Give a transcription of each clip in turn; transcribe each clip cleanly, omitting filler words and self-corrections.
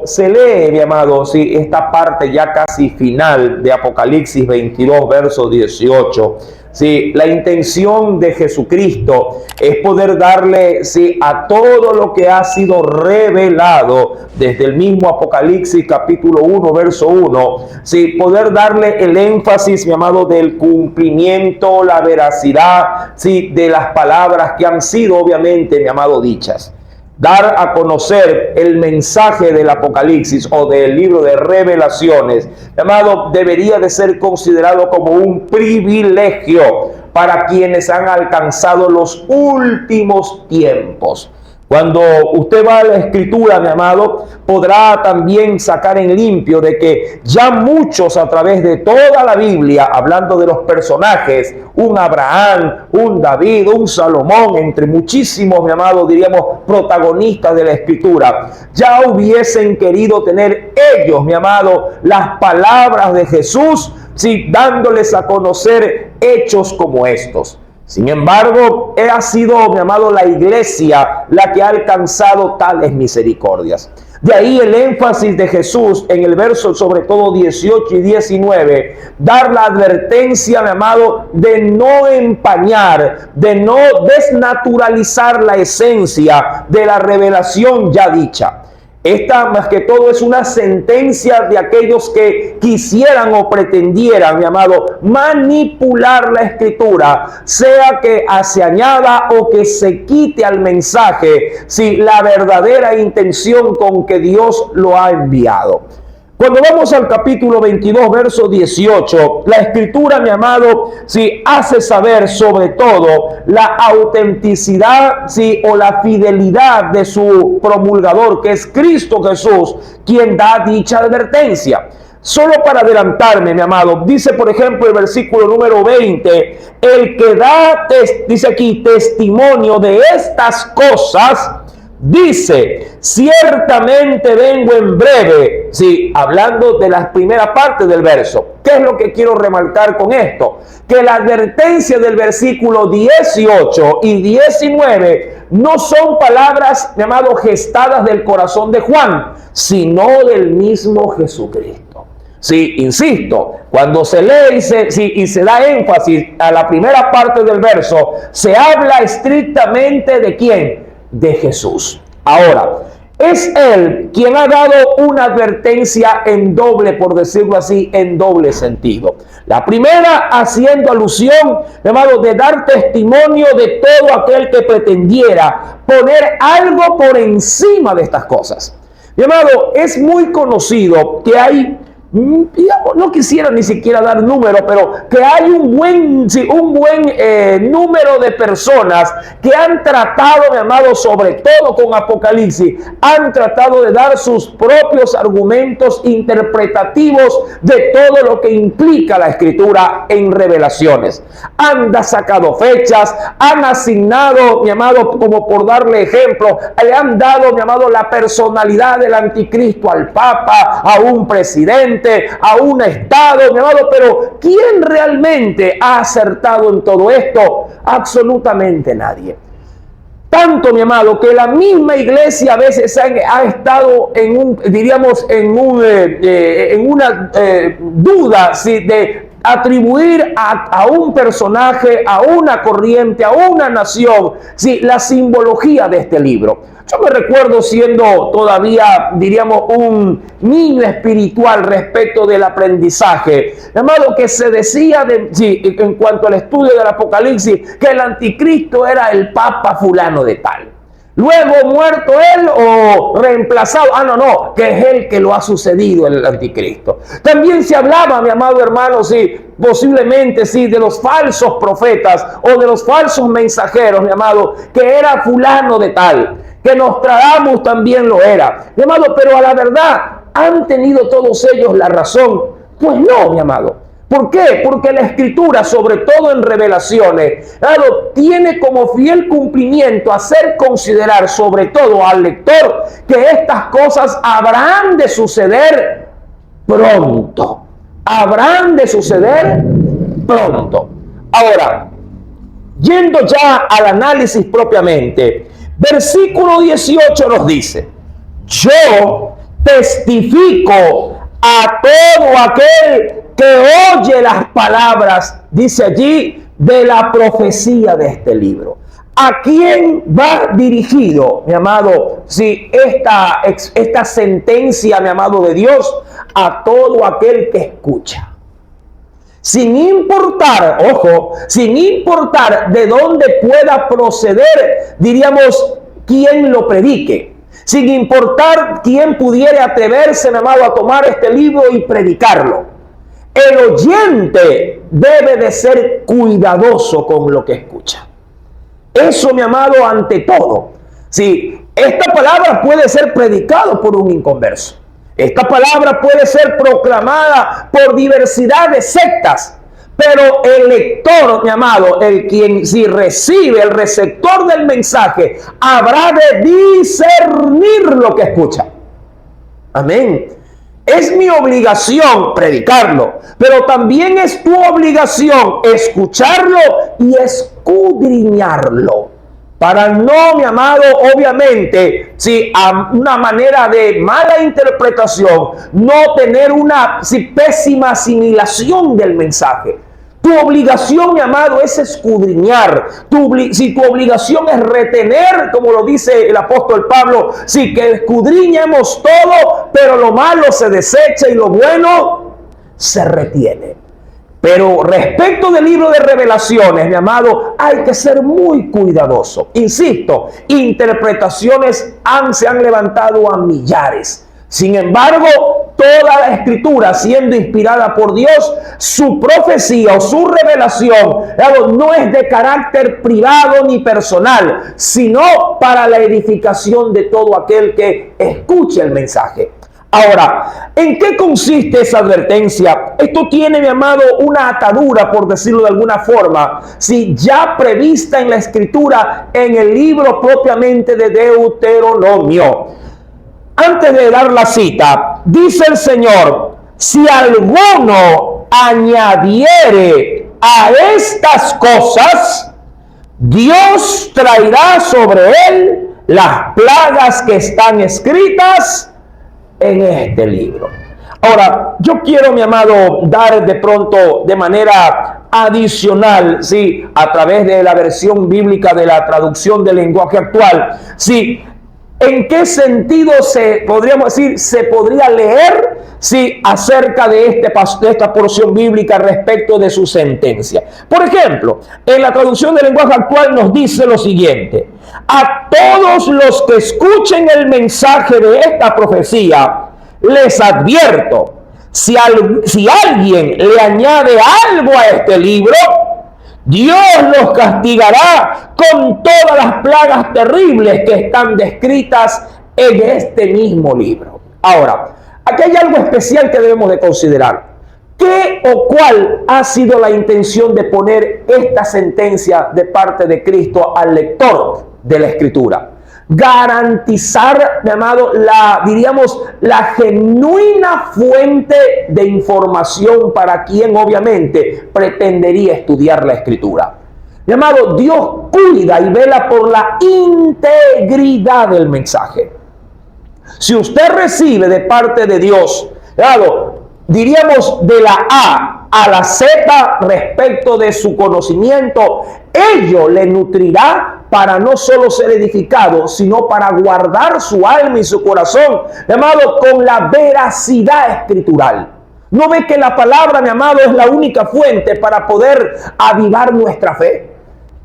se lee, mi amado, sí, esta parte ya casi final de Apocalipsis 22, verso 18, sí, la intención de Jesucristo es poder darle, sí, a todo lo que ha sido revelado desde el mismo Apocalipsis capítulo 1, verso 1, sí, poder darle el énfasis, mi amado, del cumplimiento, la veracidad, sí, de las palabras que han sido, obviamente, mi amado, dichas. Dar a conocer el mensaje del Apocalipsis o del libro de Revelaciones, amado, debería de ser considerado como un privilegio para quienes han alcanzado los últimos tiempos. Cuando usted va a la Escritura, mi amado, podrá también sacar en limpio de que ya muchos a través de toda la Biblia, hablando de los personajes, un Abraham, un David, un Salomón, entre muchísimos, mi amado, diríamos, protagonistas de la Escritura, ya hubiesen querido tener ellos, mi amado, las palabras de Jesús, sí, dándoles a conocer hechos como estos. Sin embargo, ha sido, mi amado, la iglesia la que ha alcanzado tales misericordias. De ahí el énfasis de Jesús en el verso, sobre todo 18 y 19, dar la advertencia, mi amado, de no empañar, de no desnaturalizar la esencia de la revelación ya dicha. Esta, más que todo, es una sentencia de aquellos que quisieran o pretendieran, mi amado, manipular la Escritura, sea que se añada o que se quite al mensaje, si la verdadera intención con que Dios lo ha enviado. Cuando vamos al capítulo 22, verso 18, la Escritura, mi amado, sí, hace saber sobre todo la autenticidad, sí, o la fidelidad de su promulgador, que es Cristo Jesús, quien da dicha advertencia. Solo para adelantarme, mi amado, dice por ejemplo el versículo número 20, el que da, dice aquí, testimonio de estas cosas, dice, ciertamente vengo en breve. Sí, hablando de la primera parte del verso. ¿Qué es lo que quiero remarcar con esto? Que la advertencia del versículo 18 y 19 no son palabras, mi amado, gestadas del corazón de Juan, sino del mismo Jesucristo. Sí, insisto, cuando se lee y se da énfasis a la primera parte del verso, se habla estrictamente de ¿quién? De Jesús. Ahora, es Él quien ha dado una advertencia en doble, por decirlo así, en doble sentido. La primera haciendo alusión, hermano, de dar testimonio de todo aquel que pretendiera poner algo por encima de estas cosas. Mi amado, es muy conocido que hay, digamos, no quisiera ni siquiera dar número, pero que hay un buen número de personas que han tratado, mi amado, sobre todo con Apocalipsis, han tratado de dar sus propios argumentos interpretativos de todo lo que implica la Escritura en revelaciones. Han sacado fechas, han asignado, mi amado, como por darle ejemplo, le han dado, mi amado, la personalidad del anticristo al Papa, a un presidente, a un estado, mi amado, pero ¿quién realmente ha acertado en todo esto? Absolutamente nadie. Tanto, mi amado, que la misma iglesia a veces ha estado en una duda, ¿sí?, de atribuir a un personaje, a una corriente, a una nación, ¿sí?, la simbología de este libro. Yo me recuerdo siendo todavía, diríamos, un niño espiritual respecto del aprendizaje, amado, que se decía en cuanto al estudio del Apocalipsis, que el anticristo era el papa fulano de tal. Luego muerto él o reemplazado. No, que es él que lo ha sucedido el anticristo. También se hablaba, mi amado hermano, posiblemente de los falsos profetas o de los falsos mensajeros, mi amado, que era fulano de tal, que Nostradamus también lo era, mi amado, pero a la verdad, ¿han tenido todos ellos la razón? Pues no, mi amado. ¿Por qué? Porque la Escritura, sobre todo en revelaciones, tiene como fiel cumplimiento hacer considerar sobre todo al lector que estas cosas habrán de suceder pronto. Habrán de suceder pronto. Ahora, yendo ya al análisis propiamente, versículo 18 nos dice: yo testifico a todo aquel que oye las palabras, dice allí, de la profecía de este libro. ¿A quién va dirigido, mi amado, si esta sentencia, mi amado de Dios? A todo aquel que escucha. Sin importar, ojo, sin importar de dónde pueda proceder, diríamos, quién lo predique. Sin importar quién pudiera atreverse, mi amado, a tomar este libro y predicarlo. El oyente debe de ser cuidadoso con lo que escucha. Eso, mi amado, ante todo. Sí, esta palabra puede ser predicada por un inconverso. Esta palabra puede ser proclamada por diversidad de sectas. Pero el lector, mi amado, si recibe, el receptor del mensaje, habrá de discernir lo que escucha. Amén. Es mi obligación predicarlo, pero también es tu obligación escucharlo y escudriñarlo. Para no, mi amado, obviamente, a una manera de mala interpretación, no tener una pésima asimilación del mensaje. Tu obligación, mi amado, es escudriñar. Si tu obligación es retener, como lo dice el apóstol Pablo, sí, que escudriñemos todo, pero lo malo se desecha y lo bueno se retiene. Pero respecto del libro de Revelaciones, mi amado, hay que ser muy cuidadoso. Insisto, interpretaciones se han levantado a millares. Sin embargo, toda la escritura, siendo inspirada por Dios, su profecía o su revelación, no es de carácter privado ni personal, sino para la edificación de todo aquel que escuche el mensaje. Ahora, ¿en qué consiste esa advertencia? Esto tiene, mi amado, una atadura, por decirlo de alguna forma, ya prevista en la escritura, en el libro propiamente de Deuteronomio. Antes de dar la cita, dice el Señor: si alguno añadiere a estas cosas, Dios traerá sobre él las plagas que están escritas en este libro. Ahora, yo quiero, mi amado, dar de pronto de manera adicional, a través de la versión bíblica de la traducción del lenguaje actual, ¿en qué sentido podríamos decir, se podría leer acerca de esta porción bíblica respecto de su sentencia? Por ejemplo, en la traducción del lenguaje actual nos dice lo siguiente: a todos los que escuchen el mensaje de esta profecía, les advierto, si alguien le añade algo a este libro, Dios los castigará con todas las plagas terribles que están descritas en este mismo libro. Ahora, aquí hay algo especial que debemos de considerar. ¿Qué o cuál ha sido la intención de poner esta sentencia de parte de Cristo al lector de la Escritura? Garantizar, mi amado, la genuina fuente de información para quien obviamente pretendería estudiar la Escritura. Mi amado, Dios cuida y vela por la integridad del mensaje. Si usted recibe de parte de Dios, diríamos de la A la Z respecto de su conocimiento, ello le nutrirá para no solo ser edificado, sino para guardar su alma y su corazón, mi amado, con la veracidad escritural. ¿No ve que la palabra, mi amado, es la única fuente para poder avivar nuestra fe?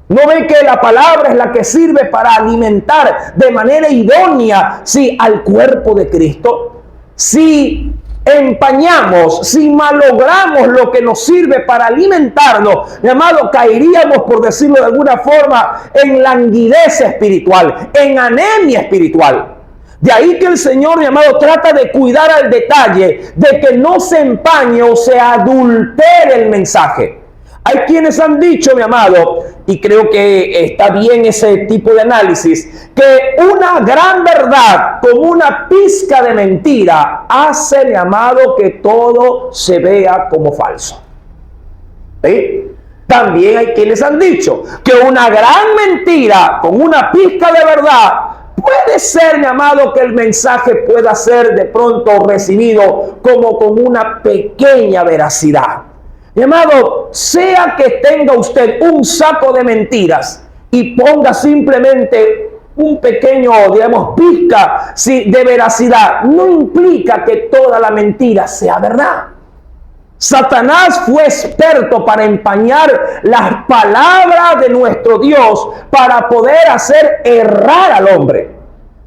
¿No ve que la palabra es la que sirve para alimentar de manera idónea, al cuerpo de Cristo? Si empañamos, si malogramos lo que nos sirve para alimentarnos, mi amado, caeríamos, por decirlo de alguna forma, en languidez espiritual, en anemia espiritual. De ahí que el Señor, mi amado, trata de cuidar al detalle de que no se empañe o se adultere el mensaje. Hay quienes han dicho, mi amado, y creo que está bien ese tipo de análisis, que una gran verdad con una pizca de mentira hace, mi amado, que todo se vea como falso. ¿Sí? También hay quienes han dicho que una gran mentira con una pizca de verdad puede ser, mi amado, que el mensaje pueda ser de pronto recibido como con una pequeña veracidad. Mi amado, sea que tenga usted un saco de mentiras y ponga simplemente un pequeño, digamos, pizca de veracidad, no implica que toda la mentira sea verdad. Satanás fue experto para empañar las palabras de nuestro Dios para poder hacer errar al hombre.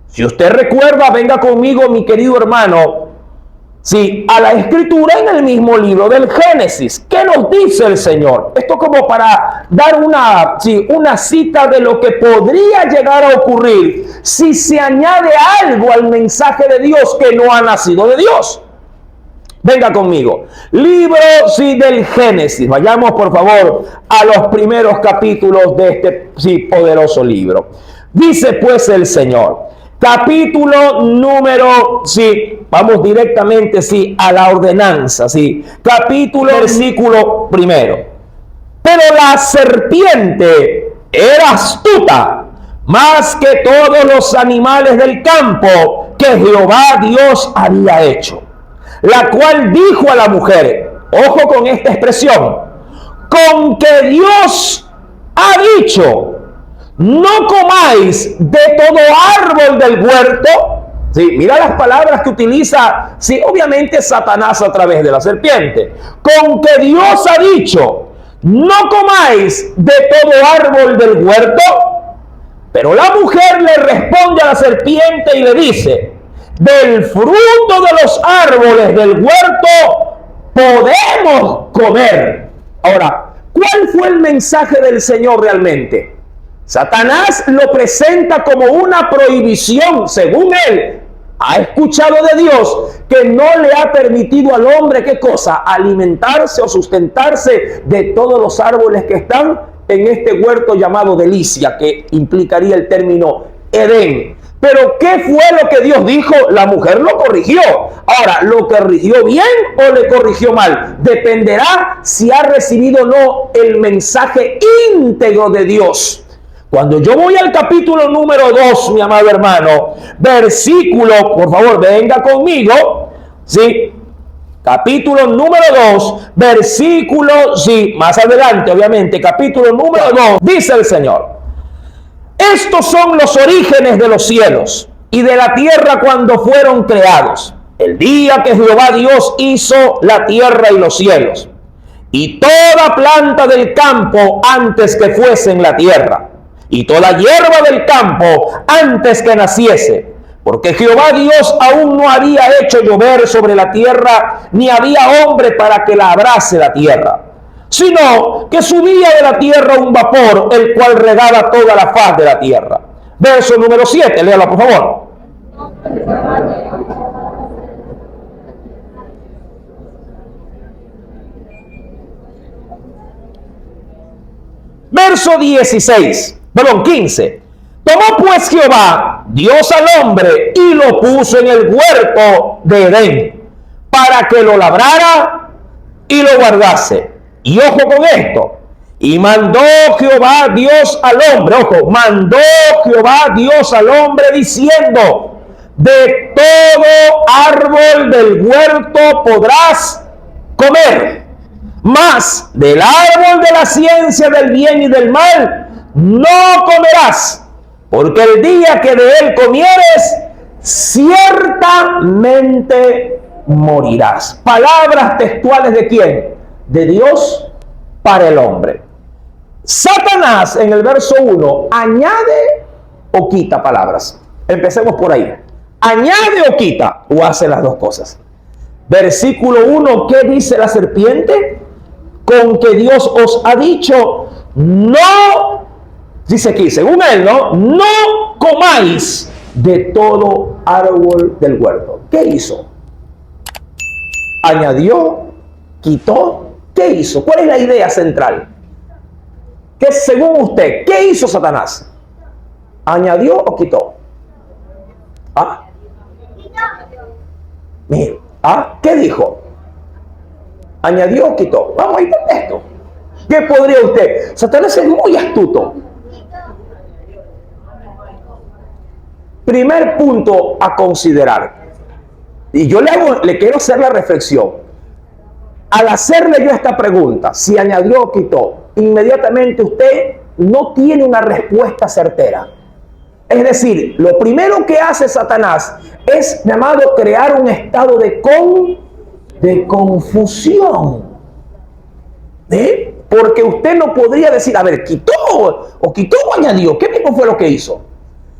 Si usted recuerda, venga conmigo, mi querido hermano, a la escritura en el mismo libro del Génesis. ¿Qué nos dice el Señor? Esto como para dar una cita de lo que podría llegar a ocurrir si se añade algo al mensaje de Dios que no ha nacido de Dios. Venga conmigo. Libro del Génesis. Vayamos por favor a los primeros capítulos de este poderoso libro. Dice pues el Señor. Capítulo número, vamos directamente, a la ordenanza, capítulo, versículo primero. Pero la serpiente era astuta, más que todos los animales del campo que Jehová Dios había hecho. La cual dijo a la mujer, ojo con esta expresión, con que Dios ha dicho, no comáis de todo árbol del huerto. Mira las palabras que utiliza, obviamente Satanás a través de la serpiente. Con que Dios ha dicho, no comáis de todo árbol del huerto. Pero la mujer le responde a la serpiente y le dice, del fruto de los árboles del huerto podemos comer. Ahora, ¿cuál fue el mensaje del Señor realmente? Satanás lo presenta como una prohibición, según él. Ha escuchado de Dios que no le ha permitido al hombre, ¿qué cosa? Alimentarse o sustentarse de todos los árboles que están en este huerto llamado delicia, que implicaría el término Edén. Pero ¿qué fue lo que Dios dijo? La mujer lo corrigió. Ahora, ¿lo corrigió bien o le corrigió mal? Dependerá si ha recibido o no el mensaje íntegro de Dios. Cuando yo voy al capítulo número 2, mi amado hermano, versículo, por favor, venga conmigo, capítulo número 2, versículo, más adelante, obviamente, capítulo número 2, dice el Señor, estos son los orígenes de los cielos y de la tierra cuando fueron creados, el día que Jehová Dios hizo la tierra y los cielos, y toda planta del campo antes que fuese en la tierra, y toda hierba del campo antes que naciese, porque Jehová Dios aún no había hecho llover sobre la tierra, ni había hombre para que labrase la tierra, sino que subía de la tierra un vapor, el cual regaba toda la faz de la tierra. Verso número 7, léalo por favor. Verso 15. Tomó pues Jehová, Dios al hombre, y lo puso en el huerto de Edén, para que lo labrara y lo guardase. Y ojo con esto. Y mandó Jehová Dios al hombre, mandó Jehová Dios al hombre diciendo, de todo árbol del huerto podrás comer, mas del árbol de la ciencia del bien y del mal no comerás, porque el día que de él comieres, ciertamente morirás. Palabras textuales ¿de quién? De Dios para el hombre. Satanás en el verso 1 añade o quita palabras. Empecemos por ahí. ¿Añade o quita? ¿O hace las dos cosas? Versículo 1, ¿qué dice la serpiente? Con que Dios os ha dicho, no, dice aquí, según él, no comáis de todo árbol del huerto. ¿Qué hizo? ¿Añadió? ¿Quitó? ¿Qué hizo? ¿Cuál es la idea central? Que según usted, ¿qué hizo Satanás? ¿Añadió o quitó? Mire, ¿qué dijo? ¿Añadió o quitó? Vamos a ir por esto. ¿Qué podría usted? Satanás es muy astuto. Primer punto a considerar. Y yo le quiero hacer la reflexión. Al hacerle yo esta pregunta, si añadió o quitó, inmediatamente usted no tiene una respuesta certera. Es decir, lo primero que hace Satanás es, mi amado, crear un estado de confusión. Porque usted no podría decir, a ver, quitó o añadió. ¿Qué tipo fue lo que hizo?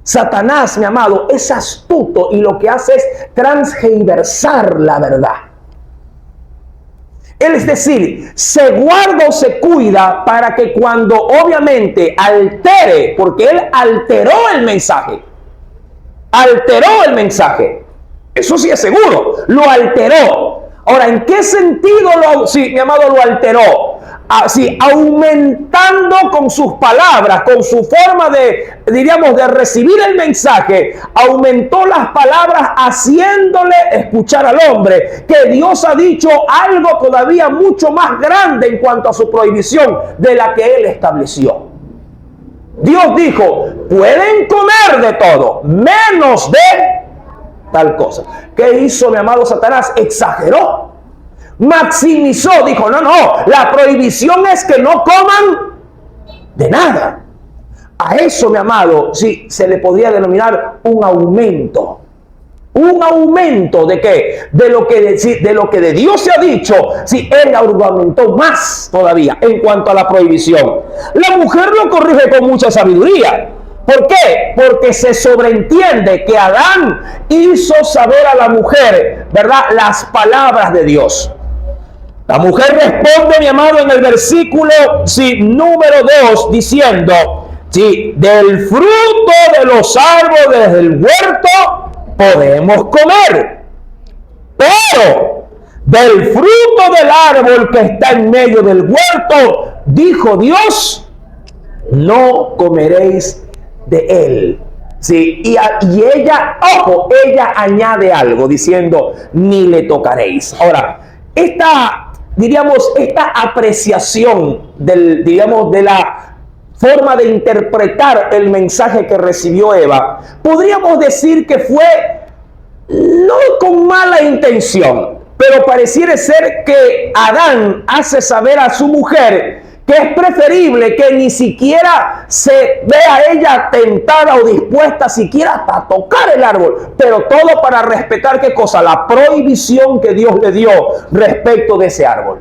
Satanás, mi amado, es astuto y lo que hace es transgiversar la verdad. Es decir, se guarda o se cuida para que cuando obviamente altere, porque él alteró el mensaje. Eso sí es seguro, lo alteró. Ahora, ¿en qué sentido mi amado, lo alteró? Así, aumentando con sus palabras, con su forma de recibir el mensaje, aumentó las palabras haciéndole escuchar al hombre que Dios ha dicho algo todavía mucho más grande en cuanto a su prohibición de la que él estableció. Dios dijo, pueden comer de todo, menos de tal cosa. ¿Qué hizo mi amado Satanás? Exageró. Maximizó, dijo, no, la prohibición es que no coman de nada. A eso, mi amado, sí, se le podría denominar un aumento. ¿Un aumento de qué? De lo que de Dios se ha dicho, sí, él aumentó más todavía en cuanto a la prohibición. La mujer lo corrige con mucha sabiduría. ¿Por qué? Porque se sobreentiende que Adán hizo saber a la mujer, ¿verdad?, las palabras de Dios. La mujer responde, mi amado, en el versículo número 2, diciendo, del fruto de los árboles del huerto podemos comer, pero del fruto del árbol que está en medio del huerto, dijo Dios, no comeréis de él. Y ella añade algo diciendo, ni le tocaréis. Ahora, esta apreciación de la forma de interpretar el mensaje que recibió Eva, podríamos decir que fue no con mala intención, pero pareciera ser que Adán hace saber a su mujer que es preferible que ni siquiera se vea ella tentada o dispuesta siquiera a tocar el árbol, pero todo para respetar ¿qué cosa? La prohibición que Dios le dio respecto de ese árbol.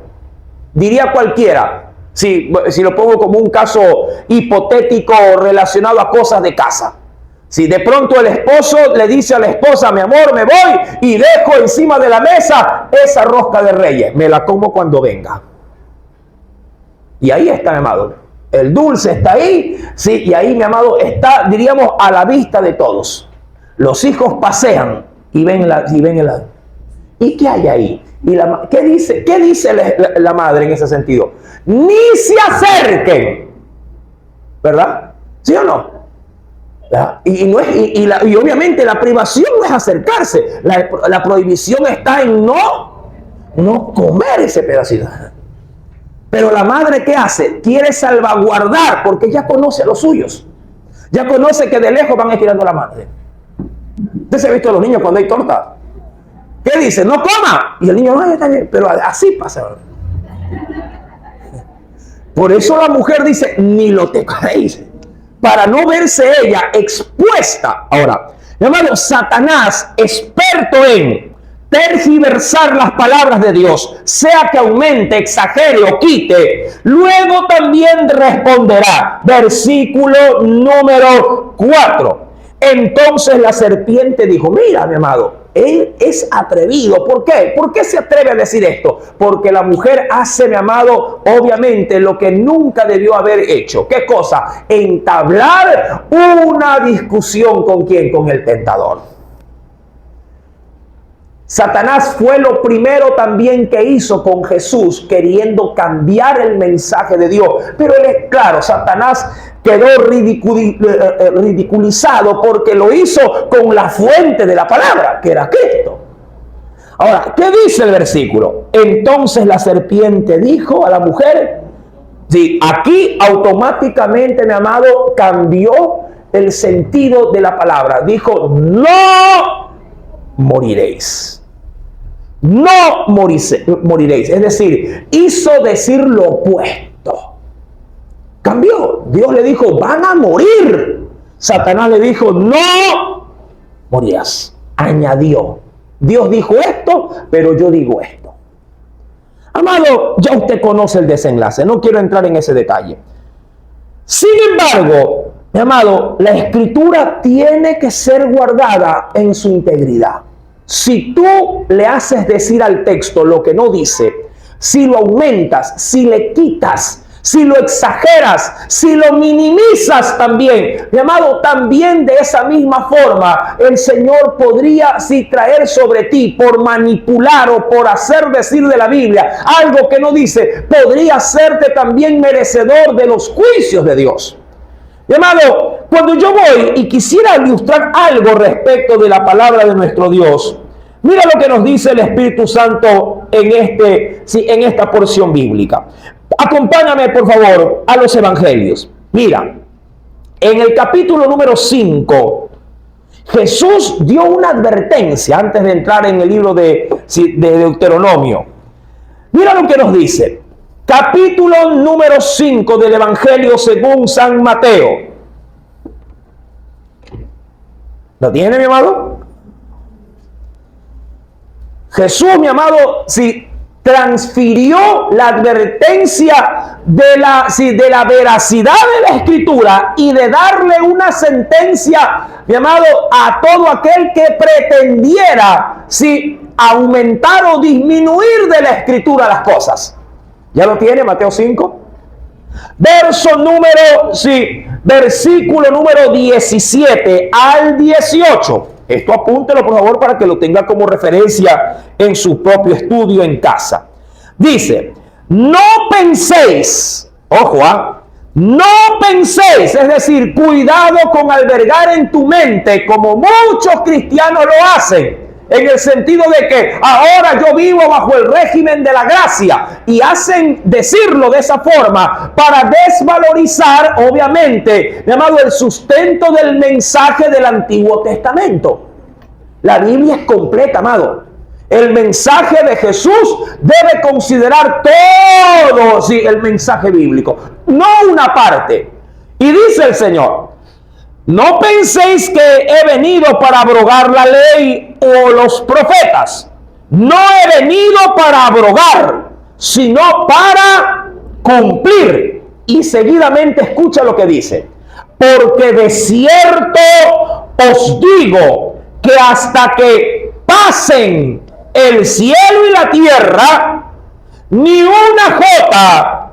Diría cualquiera, si lo pongo como un caso hipotético relacionado a cosas de casa. Si de pronto el esposo le dice a la esposa, mi amor, me voy y dejo encima de la mesa esa rosca de Reyes, me la como cuando venga. Y ahí está, mi amado. El dulce está ahí, y ahí, mi amado, está, diríamos, a la vista de todos. Los hijos pasean y ven el... ¿Y qué hay ahí? ¿Qué dice la madre en ese sentido? Ni se acerquen. ¿Verdad? ¿Sí o no? Y obviamente la privación no es acercarse. La prohibición está en no comer ese pedacito. Pero la madre, ¿qué hace? Quiere salvaguardar, porque ya conoce a los suyos. Ya conoce que de lejos van estirando la madre. Usted se ha visto a los niños cuando hay torta. ¿Qué dice? No coma. Y el niño, no, está bien. Pero así pasa. Por eso la mujer dice, ni lo tocaréis. Para no verse ella expuesta. Ahora, mi hermano, Satanás, experto en tergiversar las palabras de Dios, sea que aumente, exagere o quite, luego también responderá. Versículo número 4. Entonces la serpiente dijo, mira, mi amado, él es atrevido. ¿Por qué? ¿Por qué se atreve a decir esto? Porque la mujer hace, mi amado, obviamente lo que nunca debió haber hecho. ¿Qué cosa? Entablar una discusión ¿con quién? Con el tentador. Satanás fue lo primero también que hizo con Jesús, queriendo cambiar el mensaje de Dios. Pero claro, Satanás quedó ridiculizado porque lo hizo con la fuente de la palabra, que era Cristo. Ahora, ¿qué dice el versículo? Entonces la serpiente dijo a la mujer, aquí automáticamente, mi amado, cambió el sentido de la palabra. Dijo, no moriréis. No moriréis. Es decir, hizo decir lo opuesto. Cambió. Dios le dijo, van a morir. Satanás le dijo, no morirás. Añadió. Dios dijo esto, pero yo digo esto. Amado, ya usted conoce el desenlace. No quiero entrar en ese detalle. Sin embargo, mi amado, la escritura tiene que ser guardada en su integridad. Si tú le haces decir al texto lo que no dice, si lo aumentas, si le quitas, si lo exageras, si lo minimizas también, mi amado, también de esa misma forma el Señor podría traer sobre ti, por manipular o por hacer decir de la Biblia algo que no dice, podría hacerte también merecedor de los juicios de Dios. Mi amado, cuando yo voy y quisiera ilustrar algo respecto de la palabra de nuestro Dios, mira lo que nos dice el Espíritu Santo en esta porción bíblica. Acompáñame, por favor, a los evangelios. Mira, en el capítulo número 5, Jesús dio una advertencia antes de entrar en el libro de Deuteronomio. Mira lo que nos dice. Capítulo número 5 del Evangelio según San Mateo. ¿Lo tiene, mi amado? Jesús, mi amado, transfirió la advertencia de la veracidad de la Escritura y de darle una sentencia, mi amado, a todo aquel que pretendiera aumentar o disminuir de la Escritura las cosas. ¿Ya lo tiene? Mateo 5. Versículo número 17 al 18. Esto apúntelo, por favor, para que lo tenga como referencia en su propio estudio en casa. Dice, no penséis, ojo, no penséis, es decir, cuidado con albergar en tu mente, como muchos cristianos lo hacen, en el sentido de que ahora yo vivo bajo el régimen de la gracia, y hacen decirlo de esa forma para desvalorizar, obviamente, mi amado, el sustento del mensaje del Antiguo Testamento. La Biblia es completa, amado. El mensaje de Jesús debe considerar todo, el mensaje bíblico, no una parte. Y dice el Señor, no penséis que he venido para abrogar la ley o los profetas. No he venido para abrogar, sino para cumplir. Y seguidamente escucha lo que dice. Porque de cierto os digo que hasta que pasen el cielo y la tierra, ni una jota,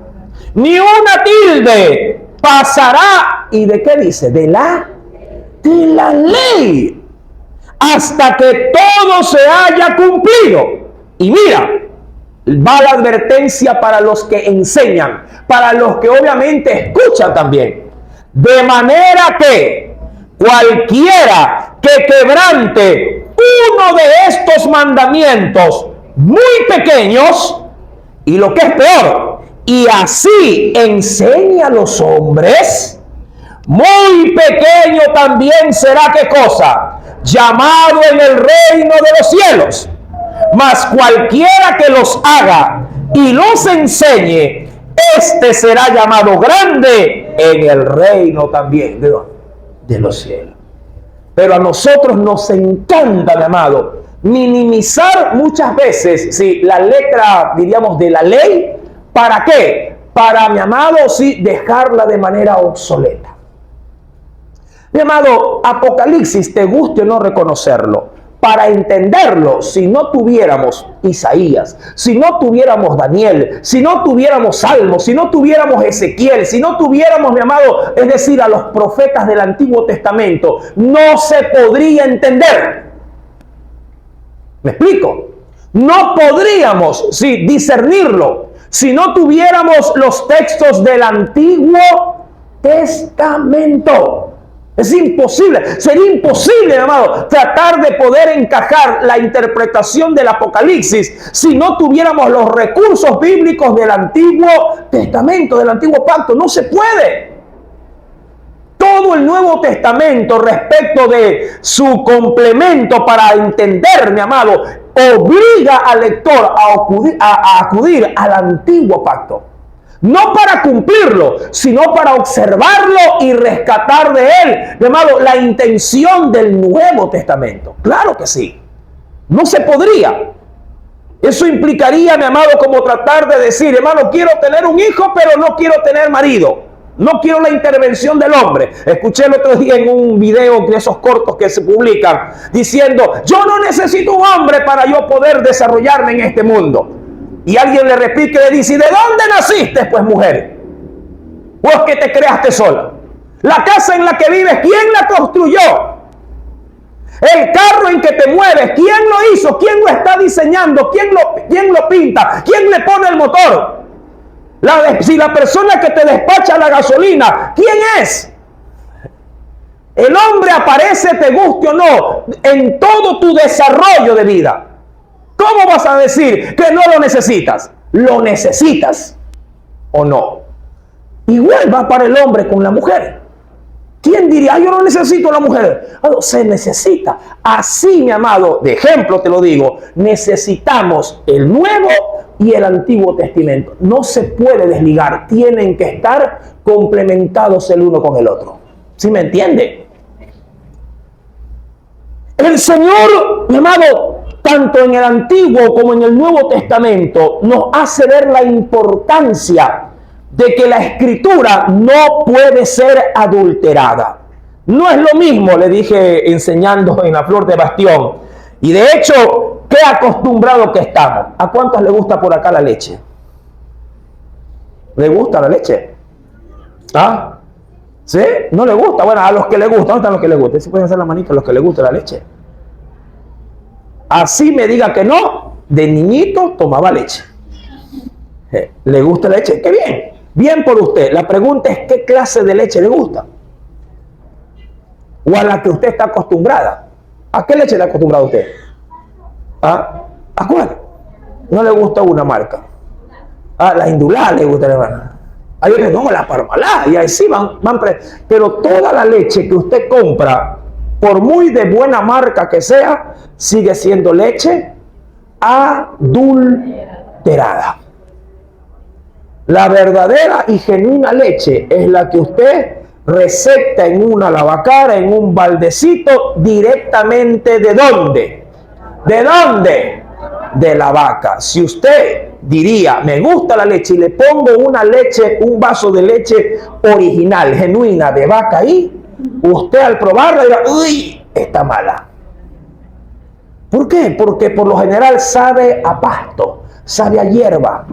ni una tilde pasará. ¿Y de qué dice? De la ley, hasta que todo se haya cumplido. Y mira, va la advertencia para los que enseñan, para los que obviamente escuchan también. De manera que cualquiera que quebrante uno de estos mandamientos muy pequeños, y lo que es peor, y así enseña a los hombres, muy pequeño también será, ¿qué cosa? Llamado en el reino de los cielos. Mas cualquiera que los haga y los enseñe, este será llamado grande en el reino también de los cielos. Pero a nosotros nos encanta, mi amado, minimizar muchas veces la letra, diríamos, de la ley. ¿Para qué? Para, mi amado, dejarla de manera obsoleta. Mi amado, Apocalipsis, te guste o no reconocerlo, para entenderlo, si no tuviéramos Isaías, si no tuviéramos Daniel, si no tuviéramos Salmos, si no tuviéramos Ezequiel, si no tuviéramos, mi amado, es decir, a los profetas del Antiguo Testamento, no se podría entender. ¿Me explico? No podríamos, discernirlo, si no tuviéramos los textos del Antiguo Testamento. Es imposible, sería imposible, amado, tratar de poder encajar la interpretación del Apocalipsis si no tuviéramos los recursos bíblicos del Antiguo Testamento, del Antiguo Pacto. No se puede. Todo todo el Nuevo Testamento respecto de su complemento para entender, mi amado, obliga al lector a acudir al antiguo pacto. No para cumplirlo, sino para observarlo y rescatar de él, mi amado, la intención del Nuevo Testamento. Claro que sí. No se podría. Eso implicaría, mi amado, como tratar de decir, hermano, quiero tener un hijo, pero no quiero tener marido. No quiero la intervención del hombre. Escuché el otro día en un video de esos cortos que se publican, diciendo, yo no necesito un hombre para yo poder desarrollarme en este mundo. Y alguien le replica y le dice, ¿de dónde naciste, pues, mujer? ¿O es que te creaste sola? La casa en la que vives, ¿quién la construyó? El carro en que te mueves, ¿quién lo hizo? ¿Quién lo está diseñando? ¿Quién lo pinta? ¿Quién le pone el motor? Si la persona que te despacha la gasolina, ¿quién es? El hombre aparece, te guste o no, en todo tu desarrollo de vida. ¿Cómo vas a decir que no lo necesitas? ¿Lo necesitas o no? Igual va para el hombre con la mujer. ¿Quién diría, yo no necesito a la mujer? Se necesita. Así, mi amado, de ejemplo te lo digo, necesitamos el Nuevo y el Antiguo Testamento. No se puede desligar. Tienen que estar complementados el uno con el otro. ¿Sí me entiende? El Señor, mi amado, tanto en el Antiguo como en el Nuevo Testamento, nos hace ver la importancia de que la Escritura no puede ser adulterada. No es lo mismo, le dije enseñando en la Flor de Bastión. Y de hecho, qué acostumbrado que estamos. ¿A cuántos le gusta por acá la leche? ¿Le gusta la leche? ¿Ah? ¿Sí? ¿No le gusta? Bueno, a los que le gusta, ¿dónde están los que le gusta? ¿Sí pueden hacer la manita a los que le gusta la leche? Así me diga que no, de niñito tomaba leche. ¿Le gusta la leche? ¡Qué bien! Bien por usted. La pregunta es, ¿qué clase de leche le gusta? ¿O a la que usted está acostumbrada? ¿A qué leche le ha acostumbrado usted? ¿Ah? ¿A cuál? No le gusta una marca. Ah, la Indulá le gusta, hermano. Hay otros, no, la Parmalat. Y ahí sí pero toda la leche que usted compra, por muy de buena marca que sea, sigue siendo leche adulterada. La verdadera y genuina leche es la que usted receta en una lavacara, en un baldecito, directamente ¿de dónde? ¿De dónde? De la vaca. Si usted diría, me gusta la leche y le pongo una leche, un vaso de leche original, genuina, de vaca ahí, usted al probarla dirá, uy, está mala. ¿Por qué? Porque por lo general sabe a pasto, sabe a hierba.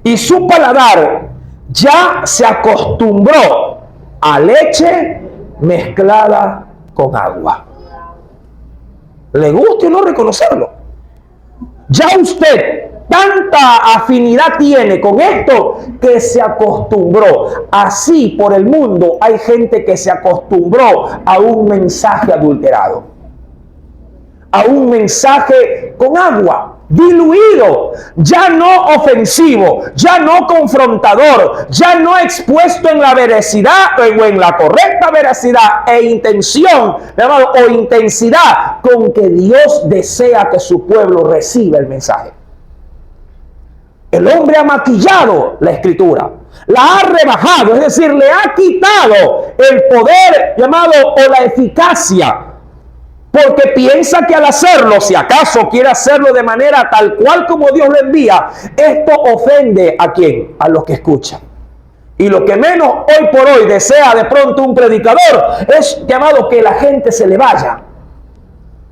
Y su paladar ya se acostumbró a leche mezclada con agua. ¿Le guste o no reconocerlo? Ya usted tanta afinidad tiene con esto que se acostumbró. Así por el mundo hay gente que se acostumbró a un mensaje adulterado, a un mensaje con agua, diluido, ya no ofensivo, ya no confrontador, ya no expuesto en la veracidad o en la correcta veracidad e intención, o intensidad con que Dios desea que su pueblo reciba el mensaje. El hombre ha maquillado la Escritura, la ha rebajado, es decir, le ha quitado el poder o la eficacia, porque piensa que al hacerlo, si acaso quiere hacerlo de manera tal cual como Dios lo envía, esto ofende ¿a quién? A los que escuchan. Y lo que menos hoy por hoy desea de pronto un predicador es que la gente se le vaya.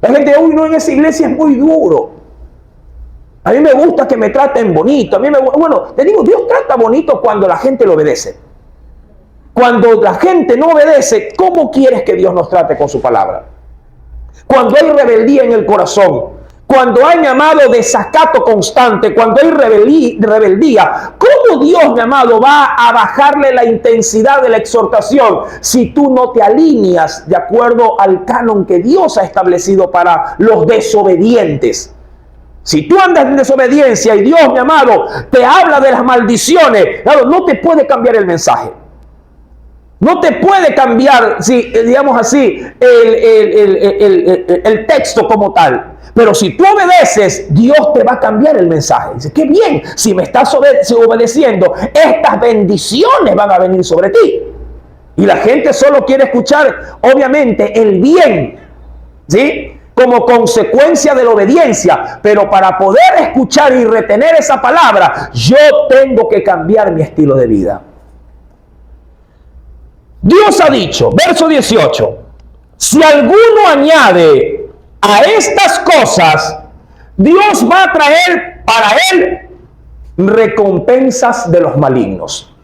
La gente, uy, no, en esa iglesia es muy duro. A mí me gusta que me traten bonito. Bueno, te digo, Dios trata bonito cuando la gente le obedece. Cuando la gente no obedece, ¿cómo quieres que Dios nos trate con su palabra? Cuando hay rebeldía en el corazón, cuando hay, mi amado, desacato constante, cuando hay rebeldía, ¿cómo Dios, mi amado, va a bajarle la intensidad de la exhortación si tú no te alineas de acuerdo al canon que Dios ha establecido para los desobedientes? Si tú andas en desobediencia y Dios, mi amado, te habla de las maldiciones, claro, no te puede cambiar el mensaje. No te puede cambiar, si, digamos así, el texto como tal. Pero si tú obedeces, Dios te va a cambiar el mensaje. Dice, qué bien, si me estás obedeciendo, estas bendiciones van a venir sobre ti. Y la gente solo quiere escuchar, obviamente, el bien, ¿sí? Como consecuencia de la obediencia. Pero para poder escuchar y retener esa palabra, yo tengo que cambiar mi estilo de vida. Dios ha dicho, verso 18, si alguno añade a estas cosas, Dios va a traer para él recompensas de los malignos.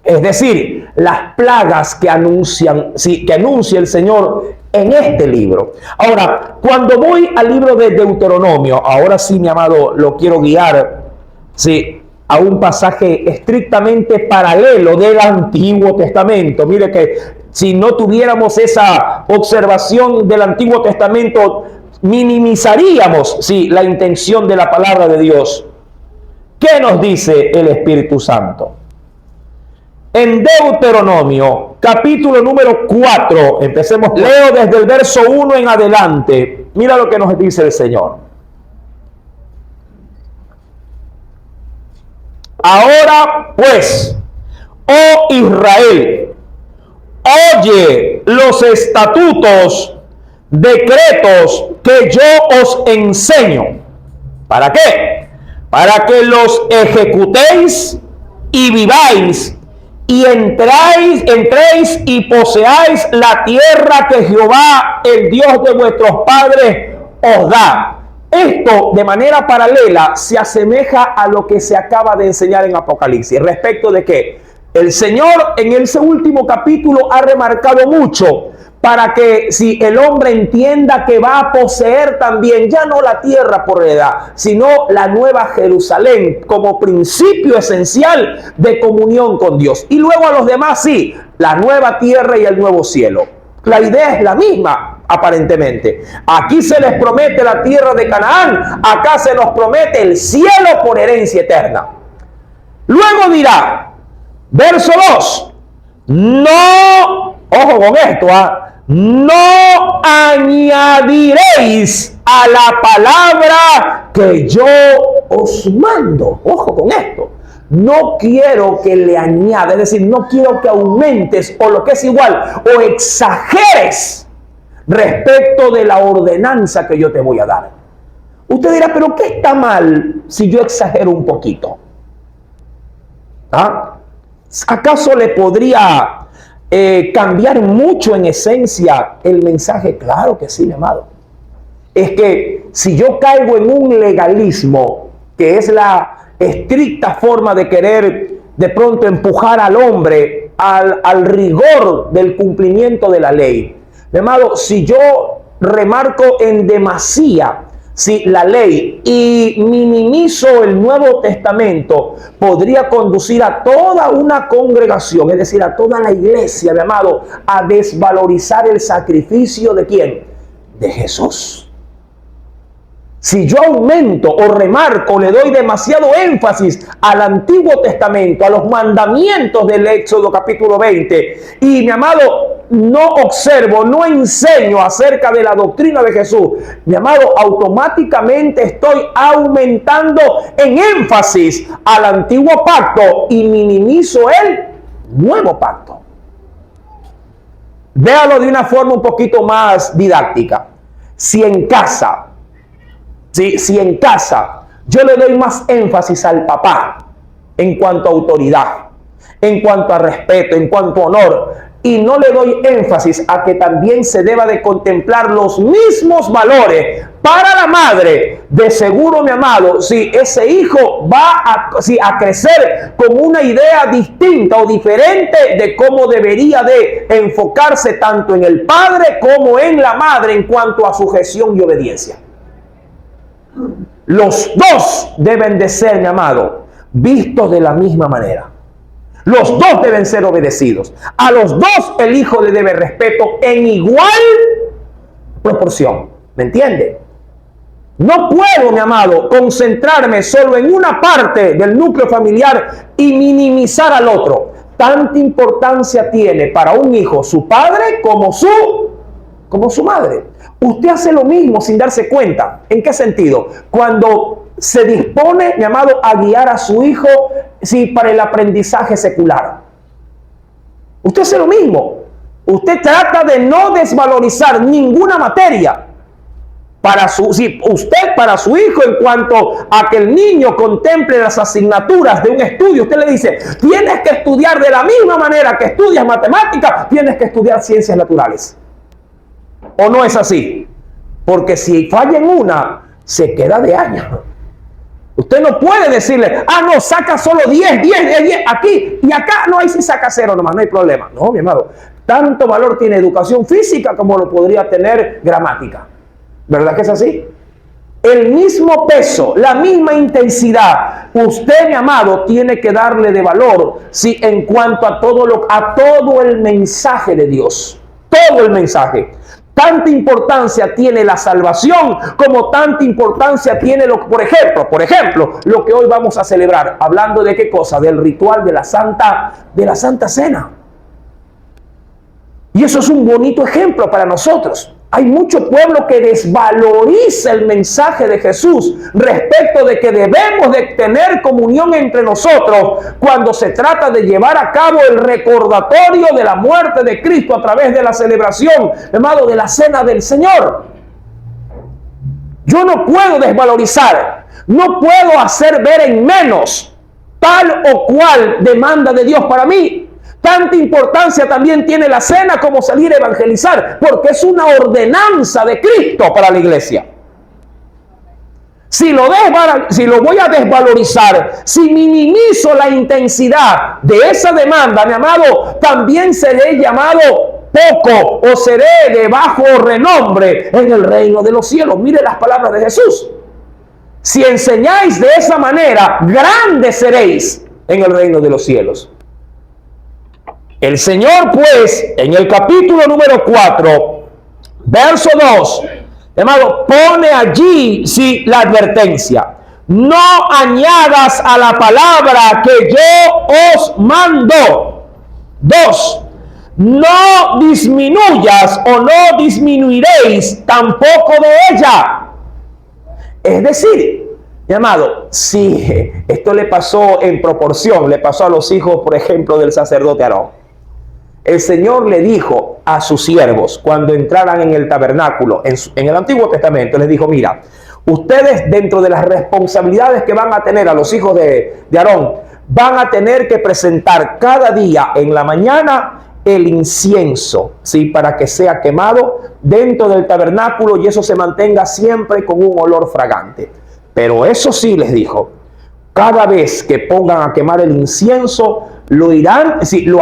Es decir, las plagas que anuncia el Señor en este libro. Ahora, cuando voy al libro de Deuteronomio, ahora sí, mi amado, lo quiero guiar, sí, a un pasaje estrictamente paralelo del Antiguo Testamento. Mire que si no tuviéramos esa observación del Antiguo Testamento, minimizaríamos, sí, la intención de la palabra de Dios. ¿Qué nos dice el Espíritu Santo? En Deuteronomio, capítulo número 4, empecemos, leo desde el verso 1 en adelante. Mira lo que nos dice el Señor. Ahora pues, oh Israel, oye los estatutos, decretos que yo os enseño. ¿Para qué? Para que los ejecutéis y viváis, y entréis y poseáis la tierra que Jehová, el Dios de vuestros padres, os da. Esto, de manera paralela, se asemeja a lo que se acaba de enseñar en Apocalipsis, respecto de que el Señor en ese último capítulo ha remarcado mucho para que si el hombre entienda que va a poseer también ya no la tierra por heredad, sino la nueva Jerusalén como principio esencial de comunión con Dios. Y luego a los demás sí, la nueva tierra y el nuevo cielo. La idea es la misma, aparentemente. Aquí se les promete la tierra de Canaán, acá se nos promete el cielo por herencia eterna. Luego dirá, verso 2, no, ojo con esto, no añadiréis a la palabra que yo os mando. Ojo con esto. No quiero que le añada, es decir, no quiero que aumentes o lo que es igual, o exageres respecto de la ordenanza que yo te voy a dar. Usted dirá, pero ¿qué está mal si yo exagero un poquito? ¿Acaso le podría cambiar mucho en esencia el mensaje? Claro que sí, mi amado. Es que si yo caigo en un legalismo, que es la estricta forma de querer de pronto empujar al hombre al rigor del cumplimiento de la ley, mi amado, si yo remarco en demasía la ley y minimizo el Nuevo Testamento, podría conducir a toda una congregación, es decir, a toda la iglesia, mi amado, a desvalorizar el sacrificio ¿de quién? De Jesús. Si yo aumento o remarco, le doy demasiado énfasis al Antiguo Testamento, a los mandamientos del Éxodo capítulo 20, y mi amado, no observo, no enseño acerca de la doctrina de Jesús, mi amado, automáticamente estoy aumentando en énfasis al Antiguo Pacto y minimizo el Nuevo Pacto. Véalo de una forma un poquito más didáctica. Si en casa yo le doy más énfasis al papá en cuanto a autoridad, en cuanto a respeto, en cuanto a honor, y no le doy énfasis a que también se deba de contemplar los mismos valores para la madre, de seguro, mi amado, si ese hijo va a crecer con una idea distinta o diferente de cómo debería de enfocarse tanto en el padre como en la madre en cuanto a sujeción y obediencia. Los dos deben de ser, mi amado, vistos de la misma manera. Los dos deben ser obedecidos. A los dos el hijo le debe respeto en igual proporción. ¿Me entiende? No puedo, mi amado, concentrarme solo en una parte del núcleo familiar y minimizar al otro. tanta importancia tiene para un hijo su padre como su madre. Usted hace lo mismo sin darse cuenta. ¿En qué sentido? Cuando se dispone, mi amado, a guiar a su hijo, sí, para el aprendizaje secular. Usted hace lo mismo. Usted trata de no desvalorizar ninguna materia para para su hijo, en cuanto a que el niño contemple las asignaturas de un estudio. Usted le dice, tienes que estudiar de la misma manera que estudias matemáticas, tienes que estudiar ciencias naturales. ¿O no es así? Porque si falla en una, se queda de años. Usted no puede decirle, no, saca solo 10 aquí y acá, no, ahí sí saca 0 nomás, no hay problema. No, mi amado, tanto valor tiene educación física como lo podría tener gramática. ¿Verdad que es así? El mismo peso, la misma intensidad, usted, mi amado, tiene que darle de valor, sí, en cuanto a todo el mensaje de Dios. Todo el mensaje. Tanta importancia tiene la salvación como tanta importancia tiene por ejemplo, lo que hoy vamos a celebrar. Hablando de qué cosa, del ritual de la Santa Cena. Y eso es un bonito ejemplo para nosotros. Hay mucho pueblo que desvaloriza el mensaje de Jesús respecto de que debemos de tener comunión entre nosotros cuando se trata de llevar a cabo el recordatorio de la muerte de Cristo a través de la celebración, hermano, de la cena del Señor. Yo no puedo desvalorizar, no puedo hacer ver en menos tal o cual demanda de Dios para mí. Tanta importancia también tiene la cena como salir a evangelizar, porque es una ordenanza de Cristo para la iglesia. Si lo voy a desvalorizar, si minimizo la intensidad de esa demanda, mi amado, también seré llamado poco o seré de bajo renombre en el reino de los cielos. Mire las palabras de Jesús. Si enseñáis de esa manera, grandes seréis en el reino de los cielos. El Señor, pues, en el capítulo número 4, verso 2, hermano, pone allí, sí, la advertencia. No añadas a la palabra que yo os mando. 2, no disminuyas o no disminuiréis tampoco de ella. Es decir, mi amado, si esto le pasó en proporción, le pasó a los hijos, por ejemplo, del sacerdote Aarón. El Señor le dijo a sus siervos cuando entraran en el tabernáculo, en el Antiguo Testamento, les dijo, mira, ustedes dentro de las responsabilidades que van a tener a los hijos de Aarón, van a tener que presentar cada día en la mañana el incienso, ¿sí? Para que sea quemado dentro del tabernáculo y eso se mantenga siempre con un olor fragante. Pero eso sí les dijo, cada vez que pongan a quemar el incienso, lo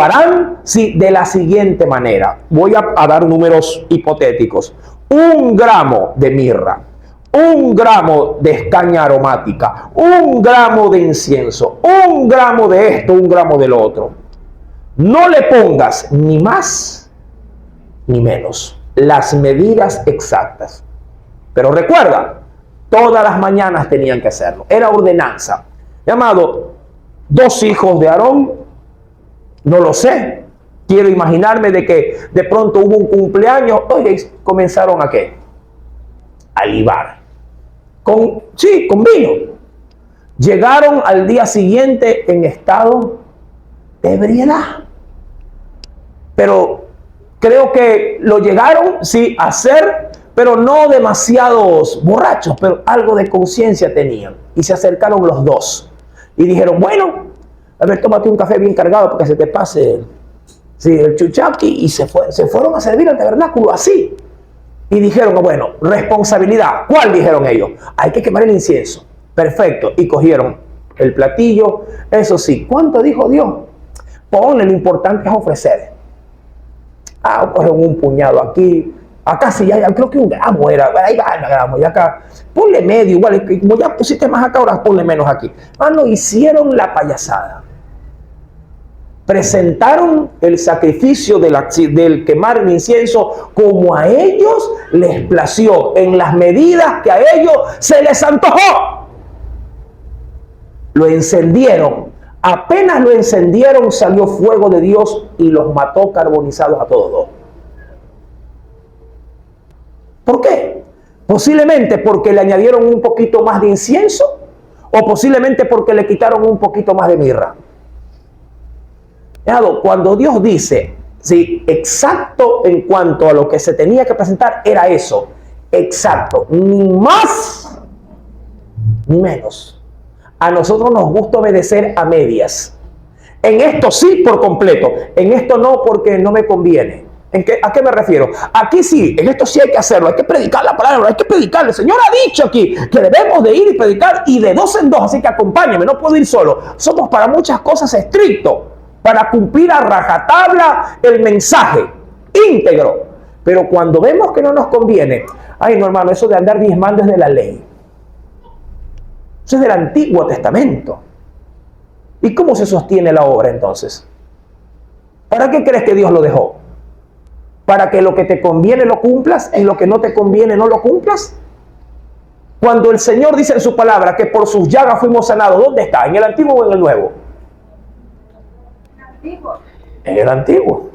harán de la siguiente manera. Voy a dar números hipotéticos. 1 gramo de mirra, 1 gramo de escaña aromática, 1 gramo de incienso, 1 gramo de esto, 1 gramo de lo otro. No le pongas ni más ni menos, las medidas exactas. Pero recuerda, todas las mañanas tenían que hacerlo. Era ordenanza. Llamado, 2 hijos de Aarón, no lo sé. Quiero imaginarme de que de pronto hubo un cumpleaños. Oye, comenzaron a ¿qué? A libar. Con vino. Llegaron al día siguiente en estado de ebriedad. Pero creo que lo llegaron, sí, a hacer, pero no demasiados borrachos, pero algo de conciencia tenían. Y se acercaron los 2. Y dijeron, bueno, a ver, tómate un café bien cargado para que se te pase el chuchaqui. Y se fueron a servir al tabernáculo así. Y dijeron, bueno, responsabilidad. ¿Cuál dijeron ellos? Hay que quemar el incienso. Perfecto. Y cogieron el platillo. Eso sí, ¿cuánto dijo Dios? Ponle, lo importante es ofrecer. Cogen un puñado aquí. Acá sí, ya creo que 1 gramo era. Ahí va 1 gramo. Y acá, ponle medio. Igual, como ya pusiste más acá, ahora ponle menos aquí. Hicieron la payasada. Presentaron el sacrificio del quemar el incienso como a ellos les plació, en las medidas que a ellos se les antojó. Lo encendieron Apenas lo encendieron, salió fuego de Dios y los mató carbonizados a todos. ¿Por qué? Posiblemente porque le añadieron un poquito más de incienso, o posiblemente porque le quitaron un poquito más de mirra. Cuando Dios dice, sí, exacto en cuanto a lo que se tenía que presentar, era eso, exacto, ni más ni menos. A nosotros nos gusta obedecer a medias. En esto sí por completo, en esto no porque no me conviene. ¿A qué me refiero? Aquí sí, en esto sí hay que hacerlo, hay que predicar la palabra, hay que predicar. El Señor ha dicho aquí que debemos de ir y predicar, y de 2 en 2, así que acompáñame, no puedo ir solo. Somos para muchas cosas estrictos, para cumplir a rajatabla el mensaje íntegro. Pero cuando vemos que no nos conviene, ay no hermano, eso de andar diezmando es de la ley. Eso es del Antiguo Testamento. ¿Y cómo se sostiene la obra entonces? ¿Para qué crees que Dios lo dejó? ¿Para que lo que te conviene lo cumplas y lo que no te conviene no lo cumplas? Cuando el Señor dice en su palabra que por sus llagas fuimos sanados, ¿dónde está? ¿En el Antiguo o en el Nuevo? En el Antiguo.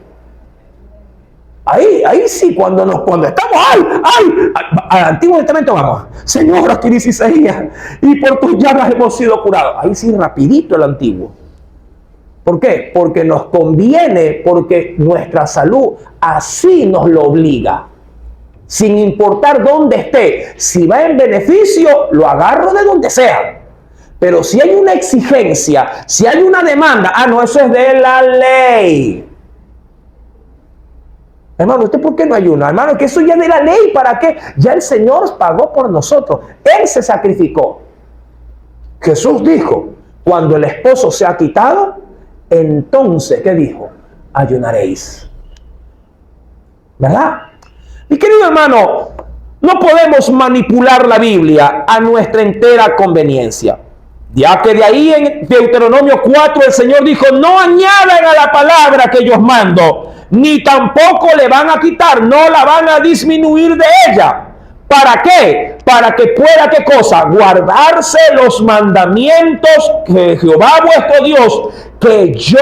Ahí sí, cuando estamos, al Antiguo Testamento vamos. Señor, aquí dice Isaías, y por tus llagas hemos sido curados. Ahí sí, rapidito el Antiguo. ¿Por qué? Porque nos conviene, porque nuestra salud así nos lo obliga. Sin importar dónde esté, si va en beneficio, lo agarro de donde sea. Pero si hay una exigencia, si hay una demanda, no, eso es de la ley. Hermano, ¿usted por qué no ayuna? Hermano, que eso ya es de la ley, ¿para qué? Ya el Señor pagó por nosotros. Él se sacrificó. Jesús dijo, cuando el esposo se ha quitado, entonces, ¿qué dijo? Ayunaréis. ¿Verdad? Mi querido hermano, no podemos manipular la Biblia a nuestra entera conveniencia. Ya que de ahí en Deuteronomio 4 el Señor dijo, no añadan a la palabra que yo os mando, ni tampoco le van a quitar, no la van a disminuir de ella. ¿Para qué? Para que pueda, ¿qué cosa? Guardarse los mandamientos que Jehová vuestro Dios, que yo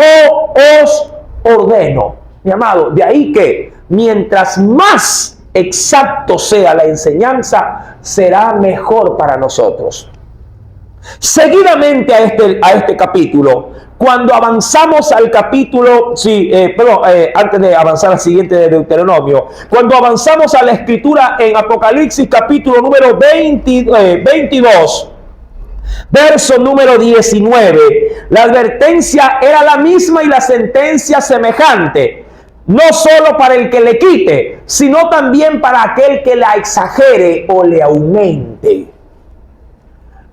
os ordeno. Mi amado, de ahí que mientras más exacto sea la enseñanza, será mejor para nosotros. Seguidamente a este capítulo, cuando avanzamos al capítulo, antes de avanzar al siguiente de Deuteronomio, cuando avanzamos a la escritura en Apocalipsis capítulo número 22, verso número 19, la advertencia era la misma y la sentencia semejante, no solo para el que le quite, sino también para aquel que la exagere o le aumente.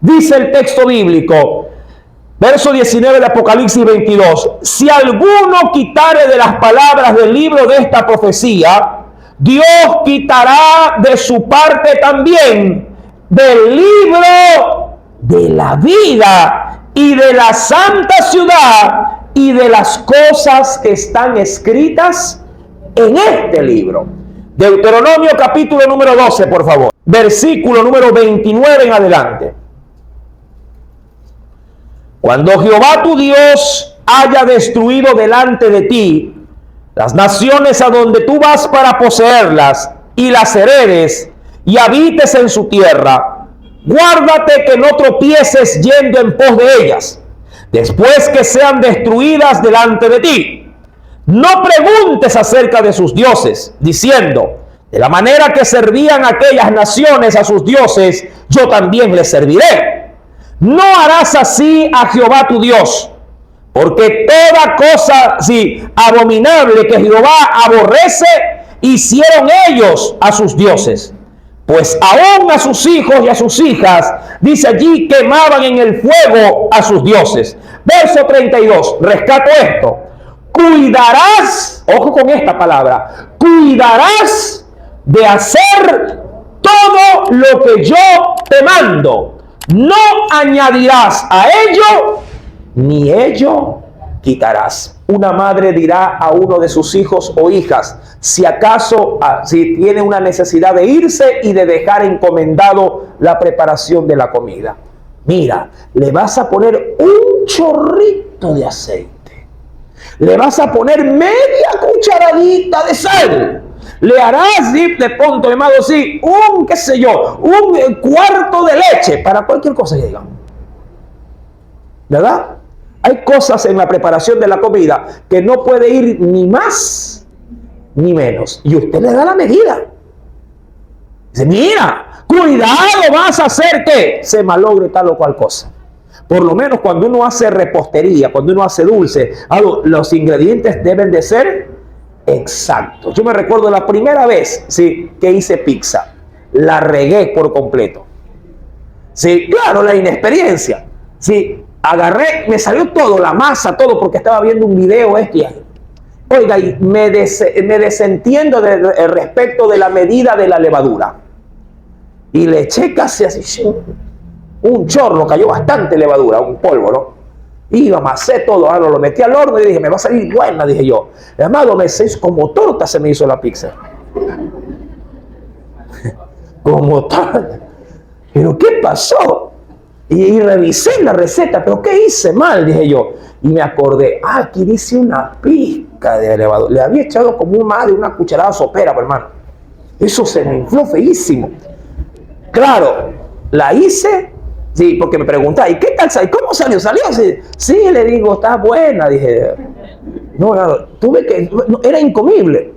Dice el texto bíblico, verso 19 de Apocalipsis 22, si alguno quitare de las palabras del libro de esta profecía, Dios quitará de su parte también del libro de la vida y de la santa ciudad y de las cosas que están escritas en este libro. Deuteronomio capítulo número 12, por favor, versículo número 29 en adelante. Cuando Jehová tu Dios haya destruido delante de ti las naciones a donde tú vas para poseerlas y las heredes y habites en su tierra, guárdate que no tropieces yendo en pos de ellas, después que sean destruidas delante de ti. No preguntes acerca de sus dioses, diciendo, de la manera que servían aquellas naciones a sus dioses, yo también les serviré. No harás así a Jehová tu Dios, porque toda cosa abominable que Jehová aborrece, hicieron ellos a sus dioses. Pues aún a sus hijos y a sus hijas, dice allí, quemaban en el fuego a sus dioses. Verso 32, rescato esto. Cuidarás, ojo con esta palabra, cuidarás de hacer todo lo que yo te mando. No añadirás a ello, ni ello quitarás. Una madre dirá a uno de sus hijos o hijas, si acaso tiene una necesidad de irse y de dejar encomendado la preparación de la comida. Mira, le vas a poner un chorrito poquito de aceite. Le vas a poner media cucharadita de sal. Le harás, de pronto, hermano, sí, un cuarto de leche para cualquier cosa que digan. ¿Verdad? Hay cosas en la preparación de la comida que no puede ir ni más ni menos. Y usted le da la medida. Dice, mira, cuidado, vas a hacer que se malogre tal o cual cosa. Por lo menos cuando uno hace repostería, cuando uno hace dulce, los ingredientes deben de ser exactos. Yo me recuerdo la primera vez, sí, que hice pizza. La regué por completo. Sí, claro, la inexperiencia. Sí, agarré, me salió todo, la masa, todo, porque estaba viendo un video Oiga, y me desentiendo respecto de la medida de la levadura. Y le eché casi así, un chorro, cayó bastante levadura, un polvo, ¿no? Y amasé todo, lo metí al horno y dije, me va a salir buena, dije yo. Amado, como torta se me hizo la pizza. Como torta. ¿Pero qué pasó? Y revisé la receta, ¿pero qué hice mal? Dije yo. Y me acordé, aquí dice una pizca de levadura. Le había echado como más de una cucharada sopera, hermano. Eso se me infló feísimo. Claro, la hice, sí, porque me preguntaba, ¿y qué tal? ¿Y cómo salió? ¿Salió así? Sí, le digo, está buena, dije. No, era incomible.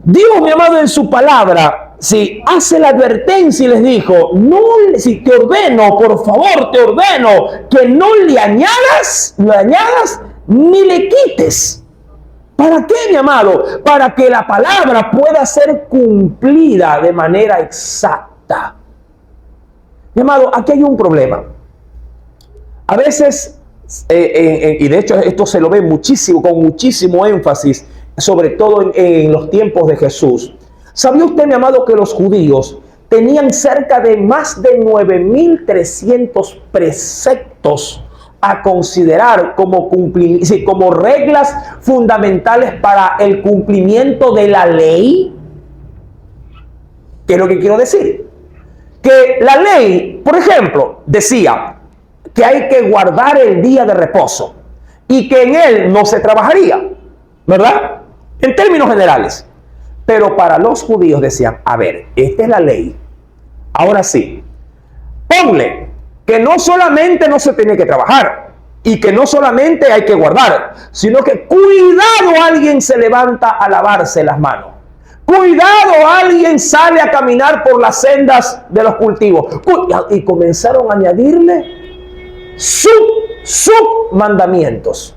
Dios, mi amado, en su palabra, si hace la advertencia y les dijo, no, si te ordeno, por favor, te ordeno que no le añadas ni le quites. ¿Para qué, mi amado? Para que la palabra pueda ser cumplida de manera exacta. Mi amado, aquí hay un problema. A veces, y de hecho esto se lo ve muchísimo, con muchísimo énfasis, sobre todo en los tiempos de Jesús. ¿Sabía usted, mi amado, que los judíos tenían cerca de más de 9.300 preceptos a considerar como reglas fundamentales para el cumplimiento de la ley? ¿Qué es lo que quiero decir? Que la ley, por ejemplo, decía que hay que guardar el día de reposo y que en él no se trabajaría, ¿verdad? En términos generales. Pero para los judíos decían, a ver, esta es la ley. Ahora sí, ponle que no solamente no se tiene que trabajar y que no solamente hay que guardar, sino que cuidado, alguien se levanta a lavarse las manos. Cuidado, alguien sale a caminar por las sendas de los cultivos. Y comenzaron a añadirle mandamientos.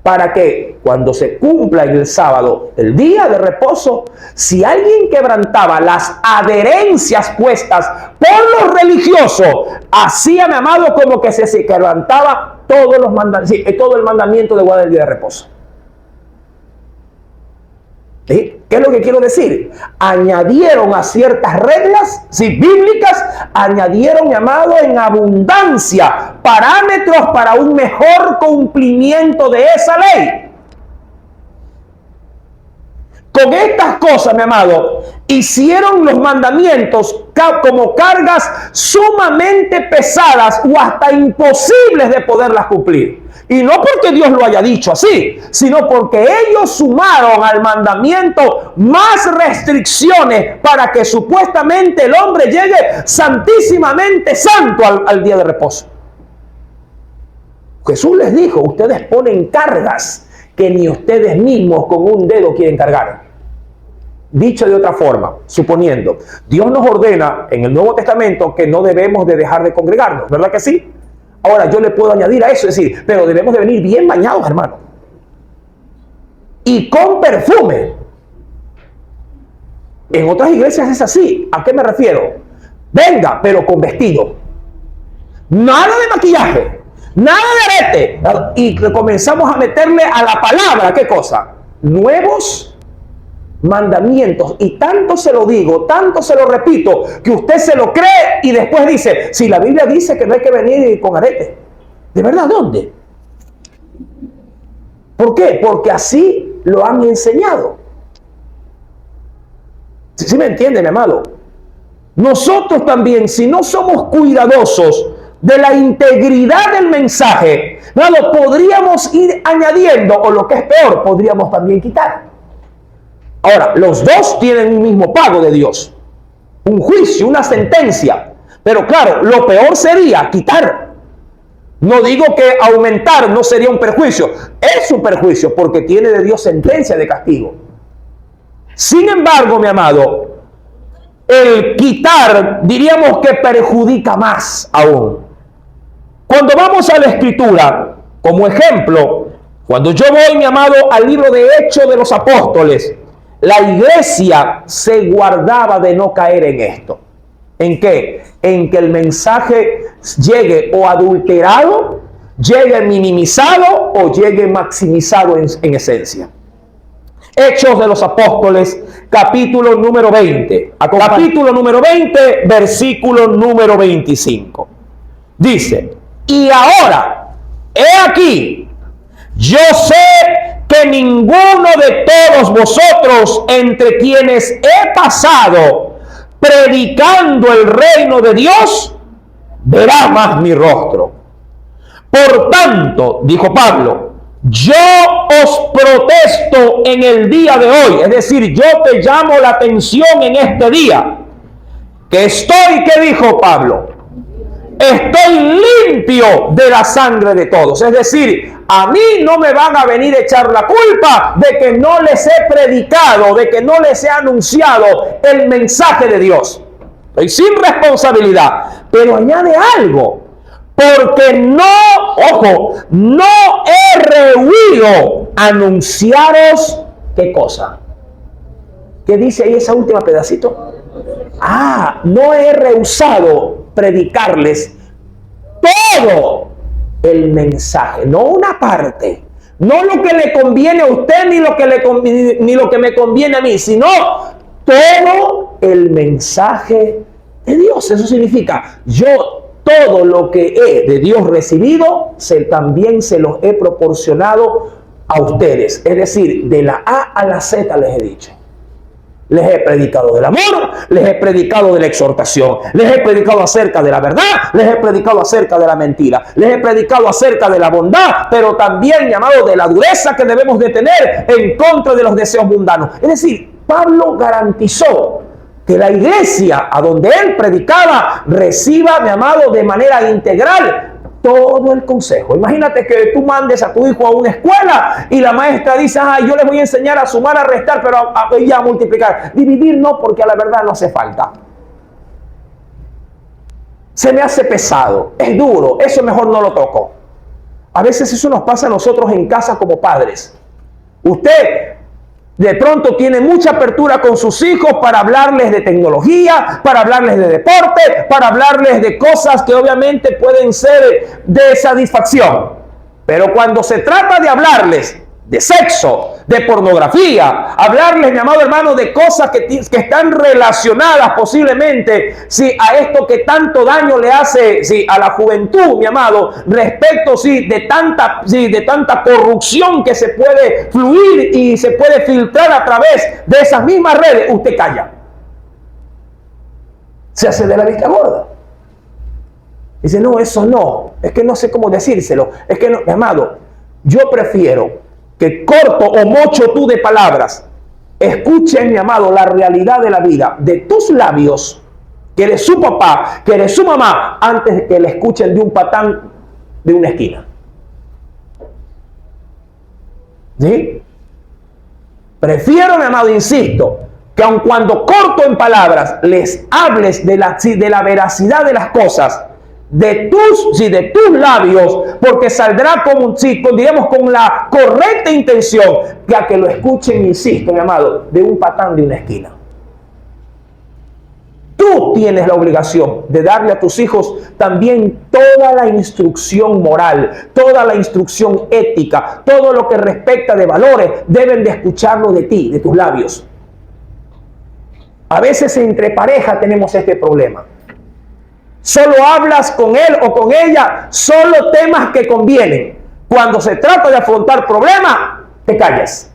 Para que cuando se cumpla el sábado, el día de reposo, si alguien quebrantaba las adherencias puestas por los religiosos, hacía, mi amado, como que se quebrantaba todo el mandamiento de guardar el día de reposo. ¿Sí? ¿Qué es lo que quiero decir? Añadieron a ciertas reglas, bíblicas, añadieron, llamado, en abundancia, parámetros para un mejor cumplimiento de esa ley. Con estas cosas, mi amado, hicieron los mandamientos como cargas sumamente pesadas o hasta imposibles de poderlas cumplir. Y no porque Dios lo haya dicho así, sino porque ellos sumaron al mandamiento más restricciones para que supuestamente el hombre llegue santísimamente santo al día de reposo. Jesús les dijo, ustedes ponen cargas que ni ustedes mismos con un dedo quieren cargar. Dicho de otra forma, suponiendo, Dios nos ordena en el Nuevo Testamento que no debemos de dejar de congregarnos, ¿verdad que sí? Ahora yo le puedo añadir a eso, es decir, pero debemos de venir bien bañados, hermano. Y con perfume. En otras iglesias es así. ¿A qué me refiero? Venga, pero con vestido. Nada de maquillaje. Nada de arete. Y comenzamos a meterle a la palabra, ¿qué cosa? Nuevos mandamientos. Y tanto se lo digo, tanto se lo repito, que usted se lo cree y después dice, si la Biblia dice que no hay que venir con arete. ¿De verdad dónde? ¿Por qué? Porque así lo han enseñado. ¿Sí me entiende, mi amado? Nosotros también, si no somos cuidadosos, de la integridad del mensaje, claro, podríamos ir añadiendo, o lo que es peor, podríamos también quitar. Ahora, los dos tienen un mismo pago de Dios, un juicio, una sentencia. Pero claro, lo peor sería quitar. No digo que aumentar no sería un perjuicio, es un perjuicio porque tiene de Dios sentencia de castigo. Sin embargo, mi amado, el quitar diríamos que perjudica más aún. Cuando vamos a la Escritura, como ejemplo, cuando yo voy, mi amado, al libro de Hechos de los Apóstoles, la iglesia se guardaba de no caer en esto. ¿En qué? En que el mensaje llegue o adulterado, llegue minimizado o llegue maximizado en esencia. Hechos de los Apóstoles, capítulo número 20. Capítulo número 20, versículo número 25. Dice, y ahora, he aquí, yo sé que ninguno de todos vosotros entre quienes he pasado predicando el reino de Dios, verá más mi rostro. Por tanto, dijo Pablo, yo os protesto en el día de hoy, es decir, yo te llamo la atención en este día, que estoy, ¿qué dijo Pablo? Estoy limpio de la sangre de todos. Es decir, a mí no me van a venir a echar la culpa de que no les he predicado, de que no les he anunciado el mensaje de Dios. Estoy sin responsabilidad. Pero añade algo, porque no, ojo, no he rehuido anunciaros, ¿qué cosa? ¿Qué dice ahí esa última pedacito? No he rehusado predicarles todo el mensaje, no una parte, no lo que le conviene a usted ni lo que me conviene a mí, sino todo el mensaje de Dios. Eso significa, yo todo lo que he de Dios recibido, también se los he proporcionado a ustedes. Es decir, de la A a la Z les he dicho. Les he predicado del amor, les he predicado de la exhortación, les he predicado acerca de la verdad, les he predicado acerca de la mentira, les he predicado acerca de la bondad, pero también, llamado, de la dureza que debemos de tener en contra de los deseos mundanos. Es decir, Pablo garantizó que la iglesia a donde él predicaba reciba, mi amado, de manera integral todo el consejo. Imagínate que tú mandes a tu hijo a una escuela y la maestra dice, yo les voy a enseñar a sumar, a restar, pero a multiplicar. Dividir no, porque a la verdad no hace falta. Se me hace pesado, es duro, eso mejor no lo toco. A veces eso nos pasa a nosotros en casa como padres. Usted de pronto tiene mucha apertura con sus hijos para hablarles de tecnología, para hablarles de deporte, para hablarles de cosas que obviamente pueden ser de satisfacción. Pero cuando se trata de hablarles de sexo, de pornografía, hablarles, mi amado hermano, de cosas que están relacionadas posiblemente a esto que tanto daño le hace a la juventud, mi amado, respecto de tanta corrupción que se puede fluir y se puede filtrar a través de esas mismas redes, usted calla. Se hace de la vista gorda. Dice, no, eso no, es que no sé cómo decírselo, es que no, mi amado, yo prefiero que corto o mocho tú de palabras, escuchen, mi amado, la realidad de la vida de tus labios, que eres su papá, que eres su mamá, antes de que le escuchen de un patán de una esquina. ¿Sí? Prefiero, mi amado, insisto, que aun cuando corto en palabras, les hables de la veracidad de las cosas, de tus labios, porque saldrá digamos, con la correcta intención, que a que lo escuchen, insisto, mi amado, de un patán de una esquina. Tú tienes la obligación de darle a tus hijos también toda la instrucción moral, toda la instrucción ética, todo lo que respecta de valores, deben de escucharlo de ti, de tus labios. A veces entre pareja tenemos este problema. Solo hablas con él o con ella solo temas que convienen. Cuando se trata de afrontar problemas, te callas.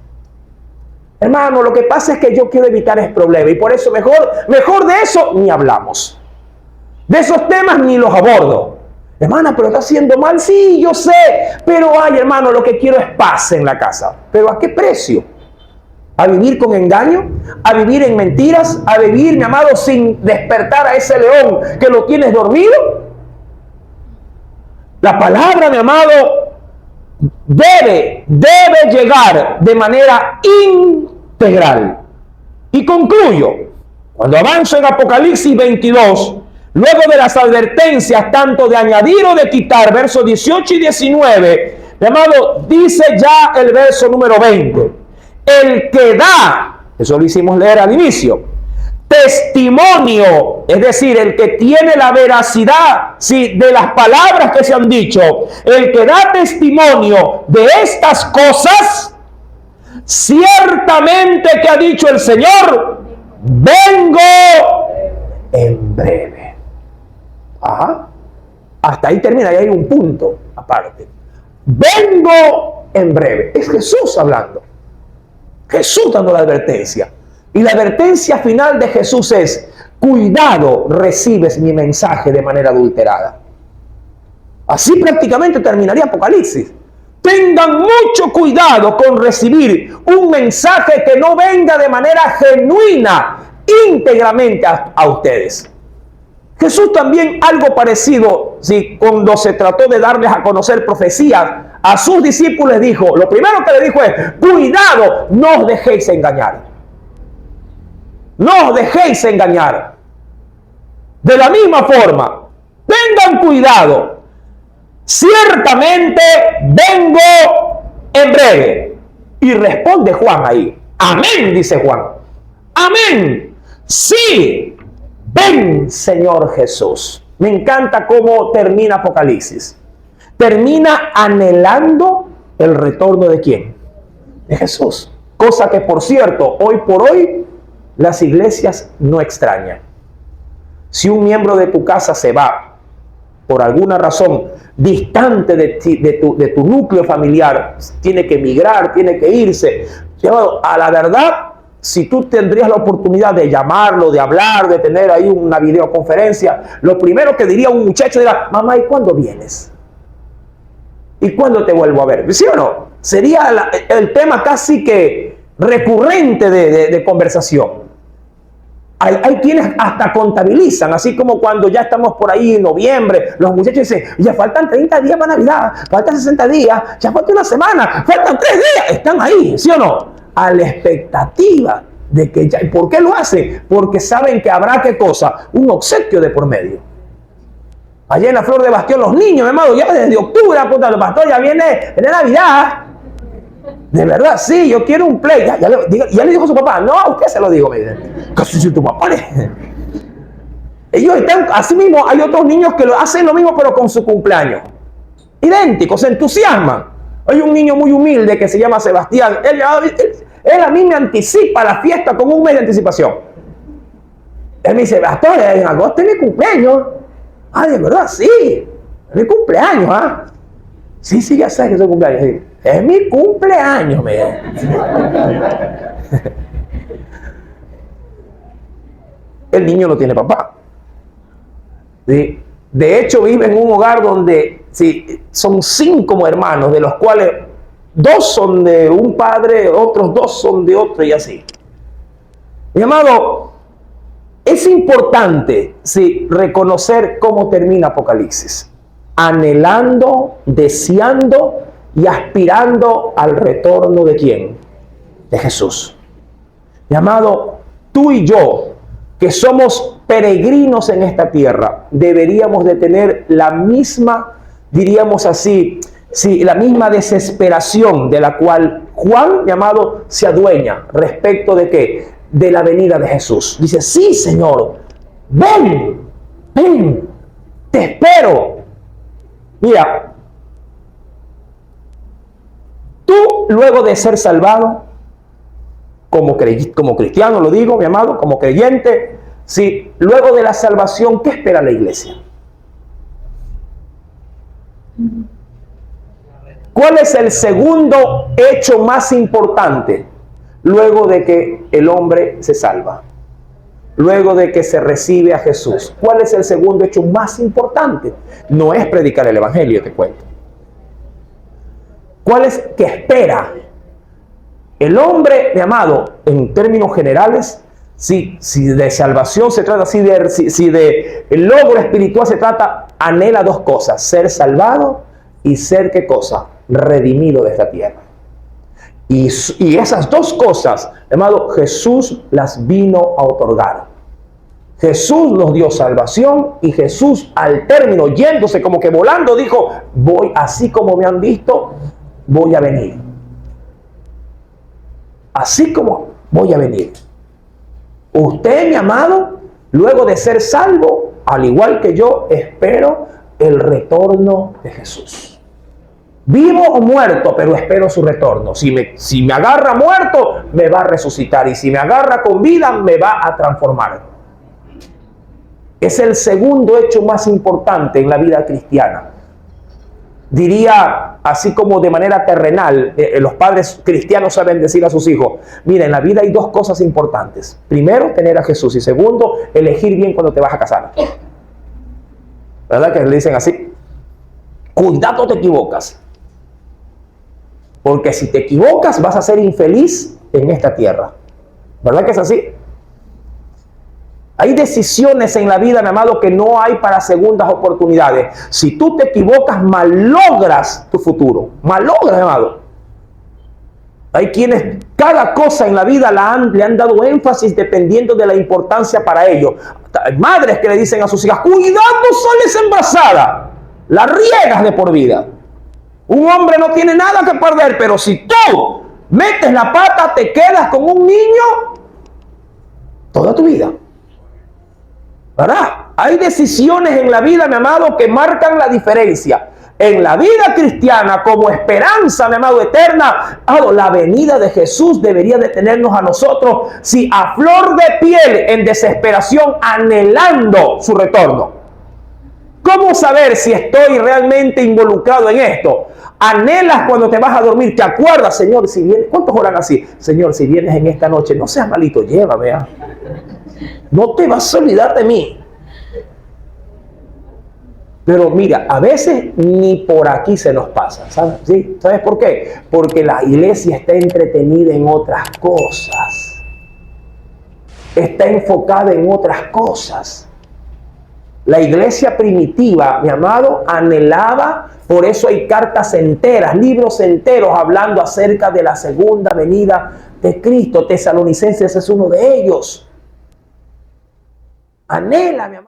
Hermano, lo que pasa es que yo quiero evitar ese problema y por eso mejor de eso ni hablamos. De esos temas ni los abordo. Hermana, pero está haciendo mal. Sí, yo sé. Pero, ay, hermano, lo que quiero es paz en la casa. ¿Pero a qué precio? ¿A vivir con engaño? ¿A vivir en mentiras? ¿A vivir, mi amado, sin despertar a ese león que lo tienes dormido? La palabra, mi amado, debe llegar de manera integral. Y concluyo. Cuando avanzo en Apocalipsis 22, luego de las advertencias tanto de añadir o de quitar, versos 18 y 19, mi amado, dice ya el verso número 20, el que da, eso lo hicimos leer al inicio, testimonio, es decir, el que tiene la veracidad, sí, de las palabras que se han dicho, el que da testimonio de estas cosas, ciertamente que ha dicho el Señor, vengo en breve. Ajá. Hasta ahí termina, y hay un punto aparte. Vengo en breve. Es Jesús hablando. Jesús dando la advertencia. Y la advertencia final de Jesús es: cuidado, recibes mi mensaje de manera adulterada. Así prácticamente terminaría Apocalipsis. Tengan mucho cuidado con recibir un mensaje que no venga de manera genuina, íntegramente a ustedes. Jesús también algo parecido, ¿sí? Cuando se trató de darles a conocer profecías a sus discípulos, les dijo, lo primero que le dijo es: cuidado, no os dejéis engañar. No os dejéis engañar. De la misma forma, tengan cuidado. Ciertamente vengo en breve. Y responde Juan ahí. Amén, dice Juan. Amén. Sí. Ven, Señor Jesús. Me encanta cómo termina Apocalipsis. Termina anhelando el retorno ¿de quién? De Jesús. Cosa que, por cierto, hoy por hoy las iglesias no extrañan. Si un miembro de tu casa se va por alguna razón distante de tu núcleo familiar, tiene que emigrar, tiene que irse, a la verdad, si tú tendrías la oportunidad de llamarlo, de hablar, de tener ahí una videoconferencia, lo primero que diría un muchacho era: mamá, ¿y cuándo vienes? ¿Y cuándo te vuelvo a ver? ¿Sí o no? Sería el tema casi que recurrente de conversación. Hay quienes hasta contabilizan, así como cuando ya estamos por ahí en noviembre, los muchachos dicen: ya faltan 30 días para Navidad, faltan 60 días, ya falta una semana, faltan 3 días. Están ahí, ¿sí o no? A la expectativa de que ya. ¿Por qué lo hacen? Porque saben que habrá, ¿qué cosa? Un obsequio de por medio. Allá en la Flor de Bastión, los niños, mi hermano, ya desde octubre, puta, el pastor, ya viene Navidad. De verdad, sí, yo quiero un Play. Ya le dijo a su papá. No, a usted se lo digo, me dice. Casi si tu papá ellos están, así mismo hay otros niños que hacen lo mismo, pero con su cumpleaños. Idénticos, se entusiasman. Hay un niño muy humilde que se llama Sebastián. Él a mí me anticipa la fiesta con un mes de anticipación. Él me dice: pastor, en agosto es mi cumpleaños. Ah, de verdad, sí. Es mi cumpleaños, ¿ah? Sí, ya sabes que es mi cumpleaños. Sí. Es mi cumpleaños, me dice. El niño no tiene papá. ¿Sí? De hecho, vive en un hogar donde sí, son 5 hermanos, de los cuales 2 son de un padre, otros 2 son de otro, y así. Mi amado, es importante sí, reconocer cómo termina Apocalipsis. Anhelando, deseando y aspirando al retorno ¿de quién? De Jesús. Mi amado, tú y yo, que somos peregrinos en esta tierra, deberíamos de tener la misma, diríamos así, sí, la misma desesperación de la cual Juan, mi amado, se adueña respecto de ¿qué? De la venida de Jesús. Dice: sí, Señor, ven, te espero. Mira, tú luego de ser salvado, como cristiano lo digo, mi amado, como creyente, sí, luego de la salvación, ¿qué espera la iglesia? ¿Cuál es el segundo hecho más importante luego de que el hombre se salva? luego de que se recibe a Jesús? ¿Cuál es el segundo hecho más importante? No es predicar el evangelio, te cuento. ¿Cuál es que espera? El hombre, mi amado, en términos generales, si de salvación se trata, si de el logro espiritual se trata, anhela dos cosas: ser salvado y ser, ¿qué cosa? Redimido de esta tierra. Y esas dos cosas, amado, Jesús las vino a otorgar. Jesús nos dio salvación y Jesús, al término, yéndose como que volando, dijo: voy, así como me han visto, voy a venir. Así como voy a venir. Usted, mi amado, luego de ser salvo, al igual que yo, espero el retorno de Jesús. Vivo o muerto, pero espero su retorno. Si me agarra muerto, me va a resucitar. Y si me agarra con vida, me va a transformar. Es el segundo hecho más importante en la vida cristiana. Diría, así como de manera terrenal, los padres cristianos saben decir a sus hijos: mira, en la vida hay dos cosas importantes. Primero, tener a Jesús. Y segundo, elegir bien cuando te vas a casar. ¿Verdad que le dicen así? Cuidado, te equivocas. Porque si te equivocas, vas a ser infeliz en esta tierra. ¿Verdad que es así? Hay decisiones en la vida, mi amado, que no hay para segundas oportunidades. Si tú te equivocas, malogras tu futuro. Malogras, mi amado. Hay quienes cada cosa en la vida le han dado énfasis dependiendo de la importancia para ellos. Hay madres que le dicen a sus hijas: cuidado, sales embarazada, la riegas de por vida. Un hombre no tiene nada que perder, pero si tú metes la pata, te quedas con un niño toda tu vida. ¿Verdad? Hay decisiones en la vida, mi amado, que marcan la diferencia. En la vida cristiana, como esperanza, mi amado, eterna, la venida de Jesús debería de tenernos a nosotros, si a flor de piel, en desesperación, anhelando su retorno. ¿Cómo saber si estoy realmente involucrado en esto? Anhelas cuando te vas a dormir, te acuerdas: Señor, si vienes, ¿cuántos oran así? Señor, si vienes en esta noche, no seas malito, llévame. No te vas a olvidar de mí. Pero mira, a veces ni por aquí se nos pasa, ¿sabes? ¿Sí? ¿Sabes por qué? Porque la iglesia está entretenida en otras cosas. Está enfocada en otras cosas. La iglesia primitiva, mi amado, anhelaba, por eso hay cartas enteras, libros enteros hablando acerca de la segunda venida de Cristo. Tesalonicenses es uno de ellos. Anhela, mi amado.